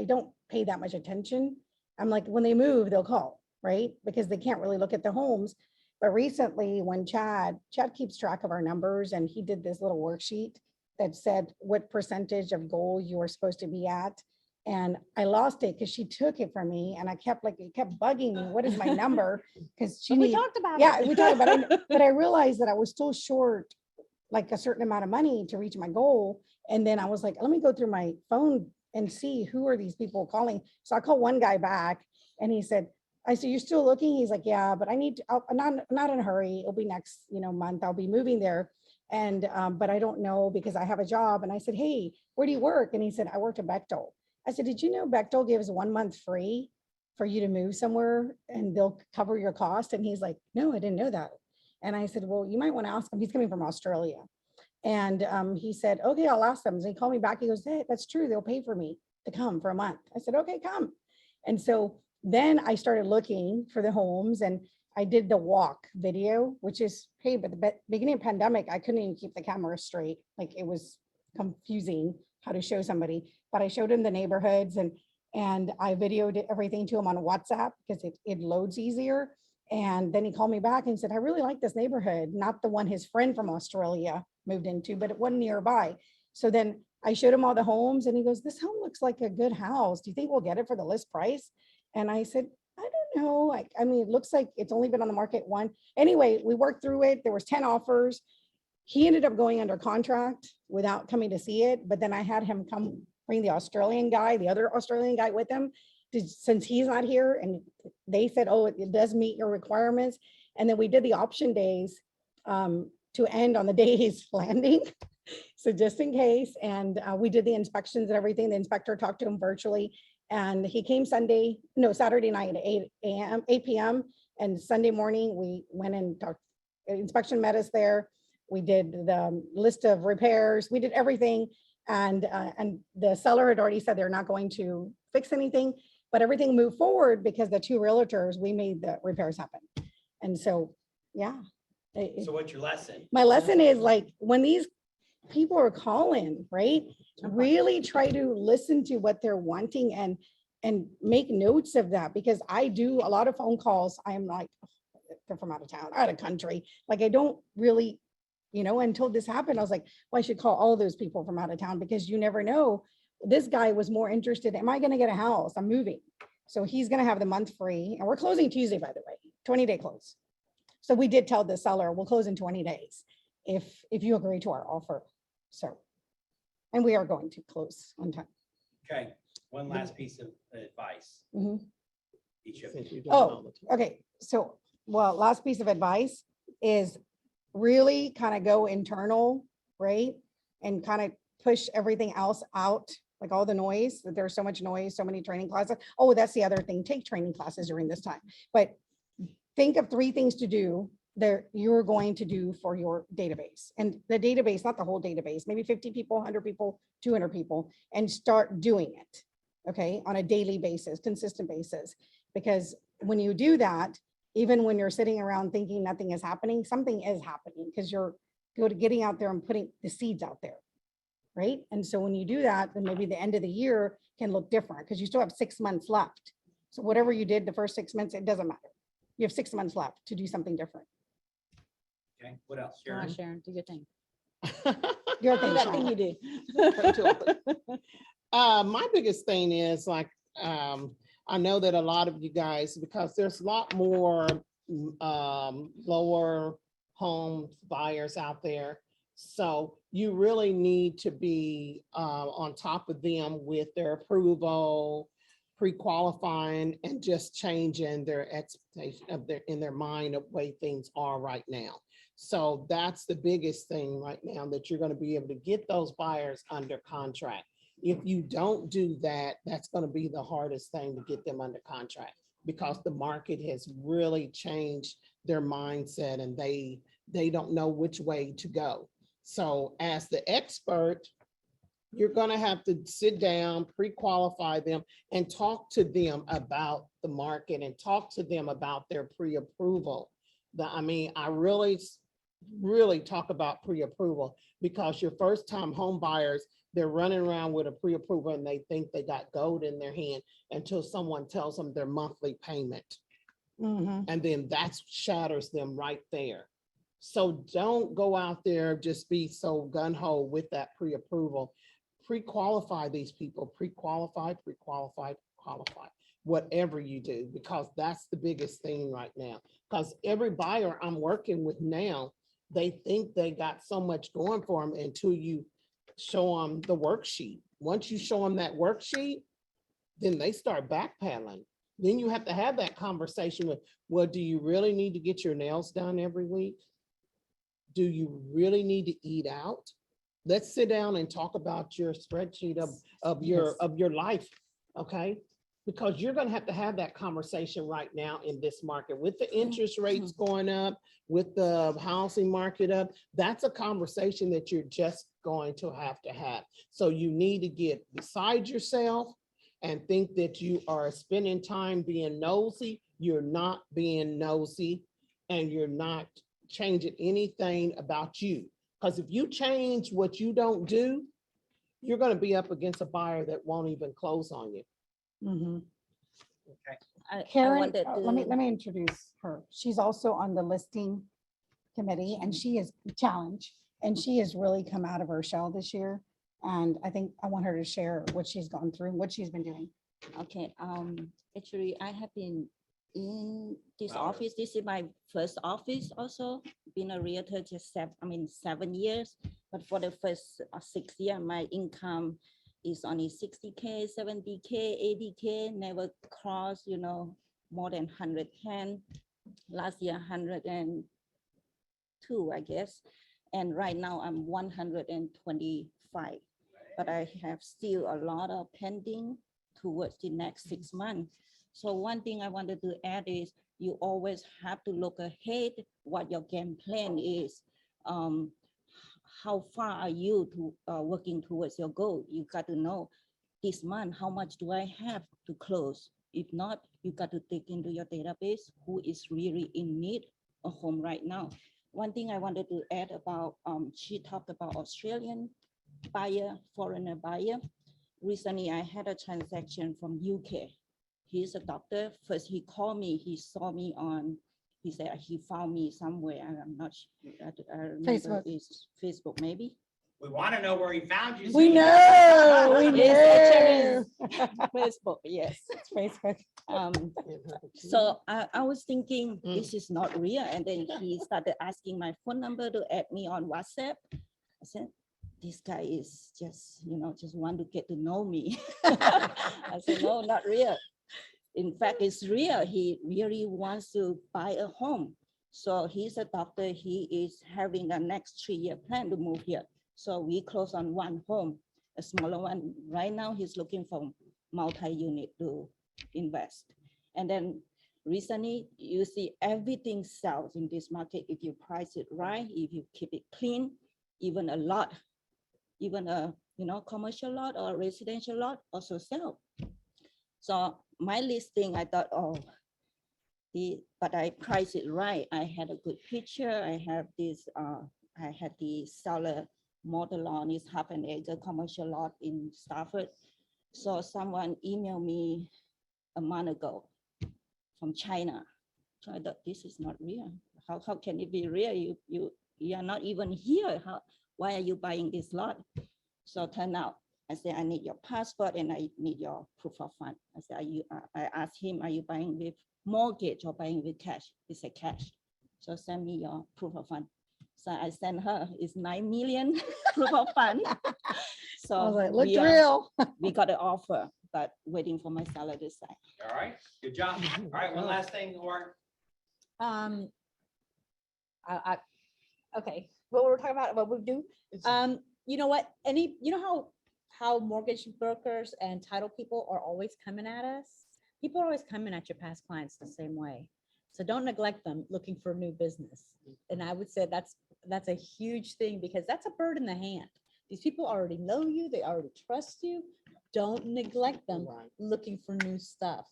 [SPEAKER 9] don't pay that much attention. I'm like, when they move, they'll call, right? Because they can't really look at the homes. But recently when Chad keeps track of our numbers and he did this little worksheet that said what percentage of goal you were supposed to be at. And I lost it because she took it from me and it kept bugging me. What is my number? Because
[SPEAKER 10] we talked about
[SPEAKER 9] we talked about it. But I realized that I was still short like a certain amount of money to reach my goal. And then I was like, let me go through my phone and see who are these people calling. So I called one guy back and he said, I said, you're still looking? He's like, yeah, but I'm not in a hurry. It'll be next, month. I'll be moving there. And, but I don't know because I have a job. And I said, hey, where do you work? And he said, I work at Bechtel. I said, did you know Bechtel gives 1 month free for you to move somewhere and they'll cover your cost? And he's like, no, I didn't know that. And I said, well, you might want to ask him. He's coming from Australia. And he said, okay, I'll ask them. So he called me back. He goes, hey, that's true. They'll pay for me to come for a month. I said, okay, come. And so then I started looking for the homes and I did the walk video, which is, hey, but the beginning of pandemic, I couldn't even keep the camera straight. Like it was confusing how to show somebody, but I showed him the neighborhoods and I videoed everything to him on WhatsApp because it loads easier. And then he called me back and said, I really like this neighborhood, not the one his friend from Australia moved into, but it wasn't nearby. So then I showed him all the homes and he goes, this home looks like a good house. Do you think we'll get it for the list price? And I said, I don't know. I mean, it looks like it's only been on the market one. Anyway, we worked through it. There was 10 offers. He ended up going under contract without coming to see it. But then I had him come bring the Australian guy, the other Australian guy with him, since he's not here. And they said, oh, it does meet your requirements. And then we did the option days to end on the day he's landing. So just in case. And we did the inspections and everything. The inspector talked to him virtually. And he came Saturday night at 8 p.m. And Sunday morning, we went and talked, inspection met us there. We did the list of repairs. We did everything. And the seller had already said they're not going to fix anything, but everything moved forward because the 2 realtors, we made the repairs happen. And so, yeah.
[SPEAKER 1] So what's your lesson?
[SPEAKER 9] My lesson is like, when these people are calling, right? Really try to listen to what they're wanting and make notes of that, because I do a lot of phone calls. I'm like, they're from out of town, out of country. Like I don't really, until this happened, I was like, well, I should call all those people from out of town because you never know. This guy was more interested. Am I going to get a house? I'm moving. So he's going to have the month free. And we're closing Tuesday, by the way, 20-day close. So we did tell the seller we'll close in 20 days if you agree to our offer. So, and we are going to close on time.
[SPEAKER 1] Okay, one last piece of advice.
[SPEAKER 9] Mhm.
[SPEAKER 1] Each of
[SPEAKER 5] Since
[SPEAKER 1] you.
[SPEAKER 5] you're doing all the time.
[SPEAKER 9] Okay, so, well, last piece of advice is really kind of go internal, right? And kind of push everything else out, like all the noise, that there's so much noise, so many training classes. Oh, that's the other thing, take training classes during this time. But think of 3 things to do you're going to do for your database. And the database, not the whole database, maybe 50 people, 100 people, 200 people, and start doing it, okay, on a daily basis, consistent basis. Because when you do that, even when you're sitting around thinking nothing is happening, something is happening because you're getting out there and putting the seeds out there, right? And so when you do that, then maybe the end of the year can look different because you still have 6 months left. So whatever you did the first 6 months, it doesn't matter. You have 6 months left to do something different.
[SPEAKER 1] Okay, what else?
[SPEAKER 10] Come on,
[SPEAKER 1] Sharon?
[SPEAKER 10] Sharon, do your thing.
[SPEAKER 9] Your
[SPEAKER 10] Do
[SPEAKER 9] thing,
[SPEAKER 10] that
[SPEAKER 9] Sharon.
[SPEAKER 10] thing you do.
[SPEAKER 5] My biggest thing is like, I know that a lot of you guys, because there's a lot more lower home buyers out there. So you really need to be on top of them with their approval, pre-qualifying, and just changing their expectation of in their mind of way things are right now. So that's the biggest thing right now, that you're going to be able to get those buyers under contract. If you don't do that, that's going to be the hardest thing to get them under contract, because the market has really changed their mindset and they don't know which way to go. So as the expert, you're going to have to sit down, pre-qualify them, and talk to them about the market and talk to them about their pre-approval. I really talk about pre-approval, because your first-time home buyers, they're running around with a pre-approval and they think they got gold in their hand until someone tells them their monthly payment.
[SPEAKER 9] Mhm.
[SPEAKER 5] And then that shatters them right there. So don't go out there, just be so gun-ho with that pre-approval. Pre-qualify these people, pre-qualify, whatever you do, because that's the biggest thing right now. Because every buyer I'm working with now, they think they got so much going for them until you show them the worksheet. Once you show them that worksheet, then they start backpedaling. Then you have to have that conversation with, well, do you really need to get your nails done every week? Do you really need to eat out? Let's sit down and talk about your spreadsheet of your life, okay? Because you're gonna have to have that conversation right now in this market. With the interest rates going up, with the housing market up, that's a conversation that you're just going to have. So you need to get beside yourself and think that you are spending time being nosy. You're not being nosy, and you're not changing anything about you. Because if you change what you don't do, you're going to be up against a buyer that won't even close on you.
[SPEAKER 9] Mhm.
[SPEAKER 1] Okay.
[SPEAKER 10] I
[SPEAKER 9] Karen,
[SPEAKER 10] wanted
[SPEAKER 9] let
[SPEAKER 10] to-
[SPEAKER 9] me introduce her. She's also on the listing committee, and she is challenged, and she has really come out of her shell this year. And I think I want her to share what she's gone through, what she's been doing.
[SPEAKER 10] Okay, actually, I have been in this office. This is my first office also. Been a realtor just 7 years. But for the first 6 years, my income is only 60K, 70K, 80K, never cross, more than 110. Last year, 102, I guess. And right now I'm 125. But I have still a lot of pending towards the next 6 months. So one thing I wanted to add is you always have to look ahead what your game plan is. How far are you to working towards your goal? You got to know this month, how much do I have to close? If not, you got to take into your database who is really in need of home right now. One thing I wanted to add about, she talked about Australian buyer, foreigner buyer. Recently, I had a transaction from UK. He's a doctor. First, he called me. He saw me he said he found me somewhere. I'm not sure. I remember
[SPEAKER 9] Facebook.
[SPEAKER 10] it's Facebook, maybe.
[SPEAKER 1] We want to know where he found you.
[SPEAKER 9] We
[SPEAKER 1] Susan.
[SPEAKER 9] know, we
[SPEAKER 10] Yes,
[SPEAKER 9] know.
[SPEAKER 10] Facebook, yes.
[SPEAKER 9] It's Facebook.
[SPEAKER 10] So I was thinking
[SPEAKER 5] Mm.
[SPEAKER 10] this is not real. And then he started asking my phone number to add me on WhatsApp. I said, this guy is just want to get to know me. I said, no, not real. In fact, it's real. He really wants to buy a home. So he's a doctor. He is having a next 3-year plan to move here. So we close on one home, a smaller one. Right now, he's looking for multi-unit to invest. And then
[SPEAKER 11] recently you see everything sells in this market if you price it right, if you keep it clean, even a lot, even a commercial lot or residential lot also sell. So my listing, I thought, oh, but I priced it right. I had a good picture. I have this. I had the seller model lawn is half an acre commercial lot in Stafford. So someone emailed me a month ago from China. So I thought, this is not real. How can it be real? You are not even here. Why are you buying this lot? So turn out, I said, I need your passport and I need your proof of fund. I said, I asked him, are you buying with mortgage or buying with cash? He said cash. So send me your proof of fund. So I sent her, it's 9 million proof of fund. So
[SPEAKER 9] I was like, look real.
[SPEAKER 11] we got an offer, but waiting for my seller to sign.
[SPEAKER 1] All right, good job. All right, one last thing, Lauren.
[SPEAKER 10] Okay, what we're talking about, what we do. You know what, you know how mortgage brokers and title people are always coming at us? People are always coming at your past clients the same way. So don't neglect them looking for new business. And I would say that's a huge thing, because that's a bird in the hand. These people already know you, they already trust you. Don't neglect them looking for new stuff.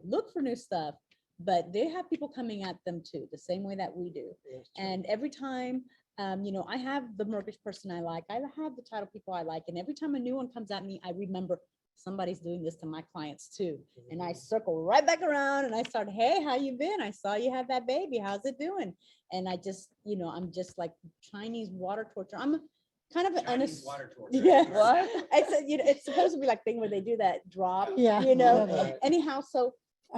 [SPEAKER 10] Look for new stuff, but they have people coming at them too, the same way that we do. And every time, I have the mortgage person I like, I have the title people I like, and every time a new one comes at me, I remember somebody's doing this to my clients too. And I circle right back around and I start, hey, how you been? I saw you have that baby. How's it doing? And I just, I'm just like Chinese water torture. I'm kind of an
[SPEAKER 1] water torture.
[SPEAKER 10] yeah. What? It's supposed to be like thing where they do that drop.
[SPEAKER 9] Yeah.
[SPEAKER 10] Anyhow, so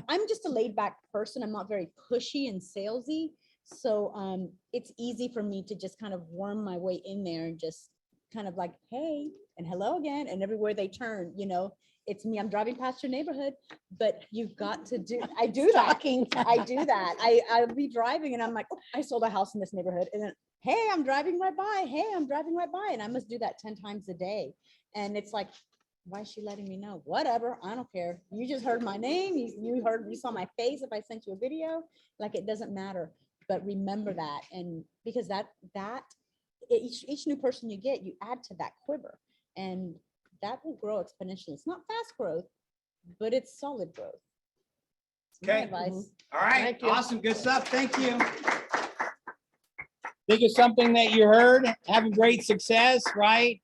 [SPEAKER 10] I'm just a laid back person. I'm not very pushy and salesy. So it's easy for me to just kind of worm my way in there and just kind of like, hey, and hello again. And everywhere they turn, it's me. I'm driving past your neighborhood, but you've got to do, I do that. I do that. I'll be driving and I'm like, oh, I sold a house in this neighborhood. And then, hey, I'm driving right by. Hey, I'm driving right by. And I must do that 10 times a day. And it's like, why is she letting me know? Whatever, I don't care. You just heard my name. You saw my face. If I sent you a video, like, it doesn't matter. But remember that. And because each new person you get, you add to that quiver, and that will grow exponentially. It's not fast growth, but it's solid growth. It's my
[SPEAKER 1] Okay.
[SPEAKER 10] advice.
[SPEAKER 1] All right,
[SPEAKER 9] Thank you.
[SPEAKER 1] awesome, good stuff, thank you. Think of something that you heard, having great success, right?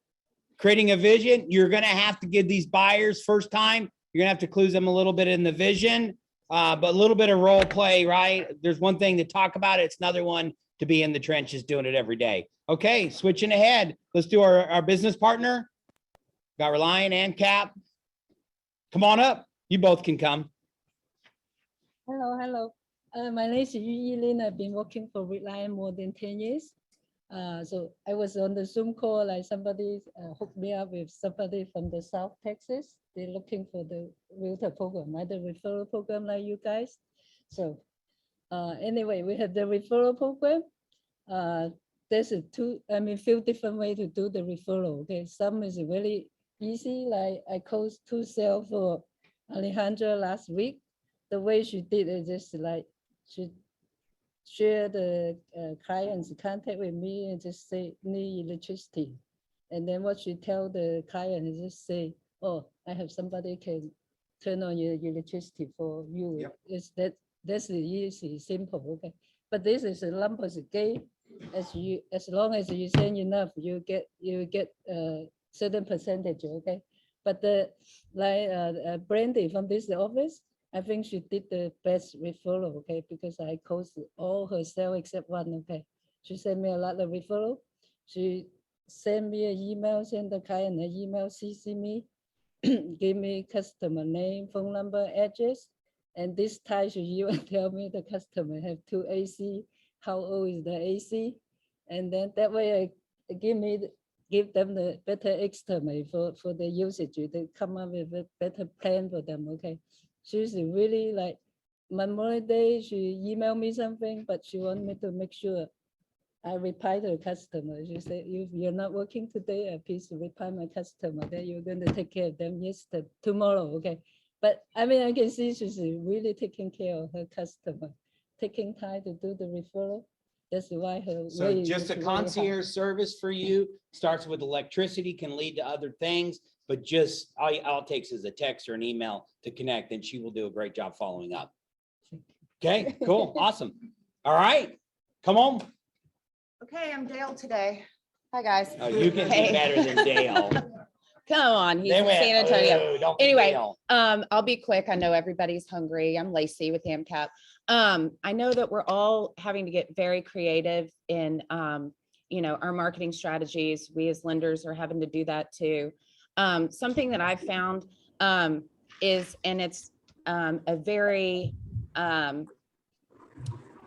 [SPEAKER 1] Creating a vision. You're gonna have to give these buyers first time, you're gonna have to clue them a little bit in the vision, but a little bit of role play, right? There's one thing to talk about, it's another one to be in the trenches doing it every day. Okay, switching ahead, let's do our business partner. Got Reliant and Cap. Come on up, you both can come.
[SPEAKER 12] Hello. My name is Yu Yilin. I've been working for Reliant more than 10 years. So I was on the Zoom call, like somebody hooked me up with somebody from the South Texas. They're looking for the realtor program, right? The referral program like you guys. So anyway, we have the referral program. There's few different ways to do the referral. Okay, some is really easy. Like I closed 2 sales for Alejandra last week. The way she did is just like she share the client's contact with me and just say need electricity. And then what she tell the client is just say, oh, I have somebody can turn on your electricity for you.
[SPEAKER 1] Yep.
[SPEAKER 12] That's the easy, simple, okay. But this is a numbers game. As long as you send enough, you get certain percentage, okay. But Brandy from this office, I think she did the best referral, okay, because I closed all her sales except one, okay. She sent me a lot of referral. She sent me an email, send the client an email, CC me, give me customer name, phone number, address. And this time she even tell me the customer have 2 AC, how old is the AC? And then that way I give them the better estimate for the usage. They come up with a better plan for them, okay. She's really like, Memorial Day, she emailed me something, but she want me to make sure I reply to the customer. She said, if you're not working today, please reply my customer that you're going to take care of them tomorrow, okay? But I mean, I can see she's really taking care of her customer, taking time to do the referral. That's why her.
[SPEAKER 1] So
[SPEAKER 12] rate
[SPEAKER 1] just
[SPEAKER 12] is
[SPEAKER 1] a
[SPEAKER 12] very high.
[SPEAKER 1] concierge service for you, starts with electricity, can lead to other things, but just all it takes is a text or an email to connect, and she will do a great job following up. Okay, cool, awesome. All right, come on.
[SPEAKER 13] Okay, I'm Dale today. Hi, guys.
[SPEAKER 1] Oh, you can do
[SPEAKER 13] Hey.
[SPEAKER 1] better than Dale.
[SPEAKER 13] Come on, he's
[SPEAKER 1] They
[SPEAKER 13] in
[SPEAKER 1] went,
[SPEAKER 13] San Antonio.
[SPEAKER 1] "Oh, don't be
[SPEAKER 13] Anyway,
[SPEAKER 1] Dale."
[SPEAKER 13] I'll be quick. I know everybody's hungry. I'm Lacey with AMCAP. I know that we're all having to get very creative in, our marketing strategies. We as lenders are having to do that too. Something that I've found is, and it's a very,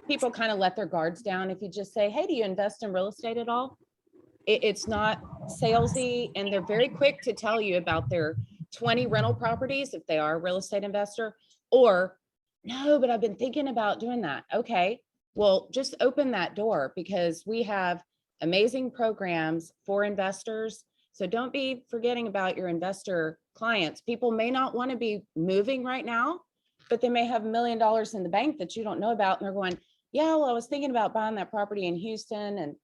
[SPEAKER 13] people kind of let their guards down. If you just say, hey, do you invest in real estate at all? It's not salesy, and they're very quick to tell you about their 20 rental properties if they are a real estate investor, or no, but I've been thinking about doing that. Okay, well, just open that door, because we have amazing programs for investors. So don't be forgetting about your investor clients. People may not want to be moving right now, but they may have $1 million in the bank that you don't know about, and they're going, yeah, well, I was thinking about buying that property in Houston and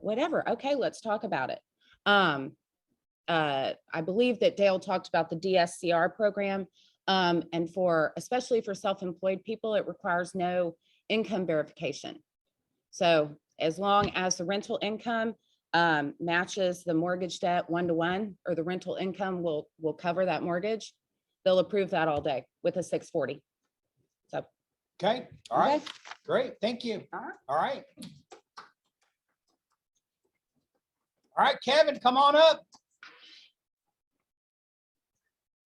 [SPEAKER 13] whatever. Okay, let's talk about it. I believe that Dale talked about the DSCR program. And especially for self-employed people, it requires no income verification. So as long as the rental income matches the mortgage debt 1-to-1, or the rental income will cover that mortgage, they'll approve that all day with a 640. So.
[SPEAKER 1] Okay, all right,
[SPEAKER 13] Okay.
[SPEAKER 1] great, thank you.
[SPEAKER 13] All right.
[SPEAKER 1] All right. All right, Kevin, come on up.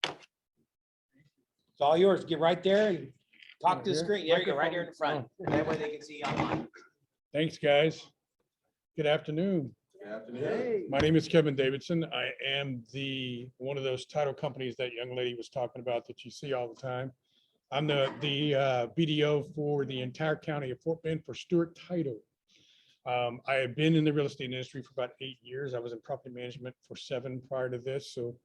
[SPEAKER 1] It's all yours. Get right there and talk to the screen. There you go, right here in the front. That way they can see you online.
[SPEAKER 14] Thanks, guys. Good afternoon. My name is Kevin Davidson. I am one of those title companies that young lady was talking about that you see all the time. I'm the BDO for the entire county of Fort Bend for Stewart Title. I have been in the real estate industry for about 8 years. I was in property management for 7 prior to this. So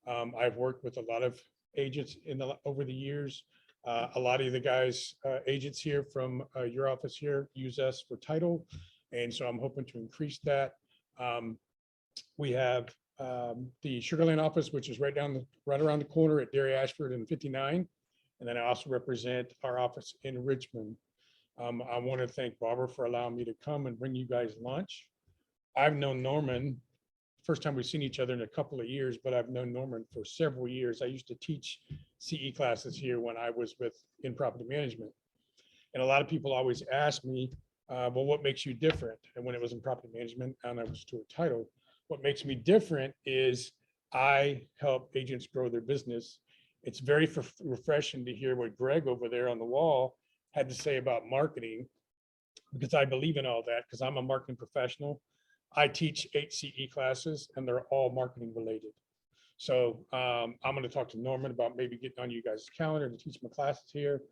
[SPEAKER 14] I've worked with a lot of agents over the years. A lot of the guys, agents here from your office here, use us for title. And so I'm hoping to increase that. We have the Sugar Land office, which is right around the corner at Dairy Ashford and 59. And then I also represent our office in Richmond. I want to thank Barbara for allowing me to come and bring you guys lunch. I've known Norman, first time we've seen each other in a couple of years, but I've known Norman for several years. I used to teach CE classes here when I was in property management. And a lot of people always ask me, well, what makes you different? And when it was in property management and I was Stewart Title, what makes me different is I help agents grow their business. It's very refreshing to hear what Greg over there on the wall had to say about marketing, because I believe in all that, because I'm a marketing professional. I teach 8 CE classes and they're all marketing related. So I'm going to talk to Norman about maybe getting on you guys' calendar to teach my classes here.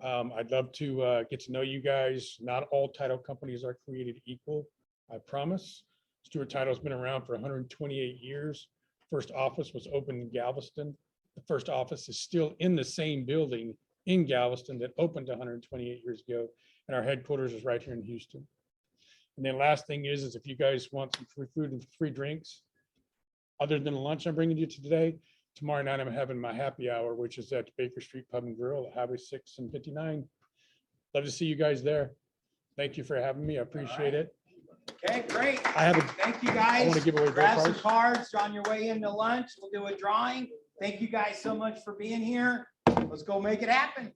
[SPEAKER 14] I'd love to get to know you guys. Not all title companies are created equal, I promise. Stewart Title's been around for 128 years. First office was opened in Galveston. The first office is still in the same building in Galveston that opened 128 years ago. And our headquarters is right here in Houston. And then last thing is if you guys want some free food and free drinks, other than the lunch I'm bringing you to today, tomorrow night I'm having my happy hour, which is at Baker Street Pub and Grill at Highway 6 and 59. Love to see you guys there. Thank you for having me. I appreciate it.
[SPEAKER 1] Okay, great. Thank you
[SPEAKER 14] I
[SPEAKER 1] guys.
[SPEAKER 14] want to give away
[SPEAKER 1] Grab
[SPEAKER 14] door
[SPEAKER 1] some
[SPEAKER 14] prize.
[SPEAKER 1] cards on your way into lunch. We'll do a drawing. Thank you guys so much for being here. Let's go make it happen.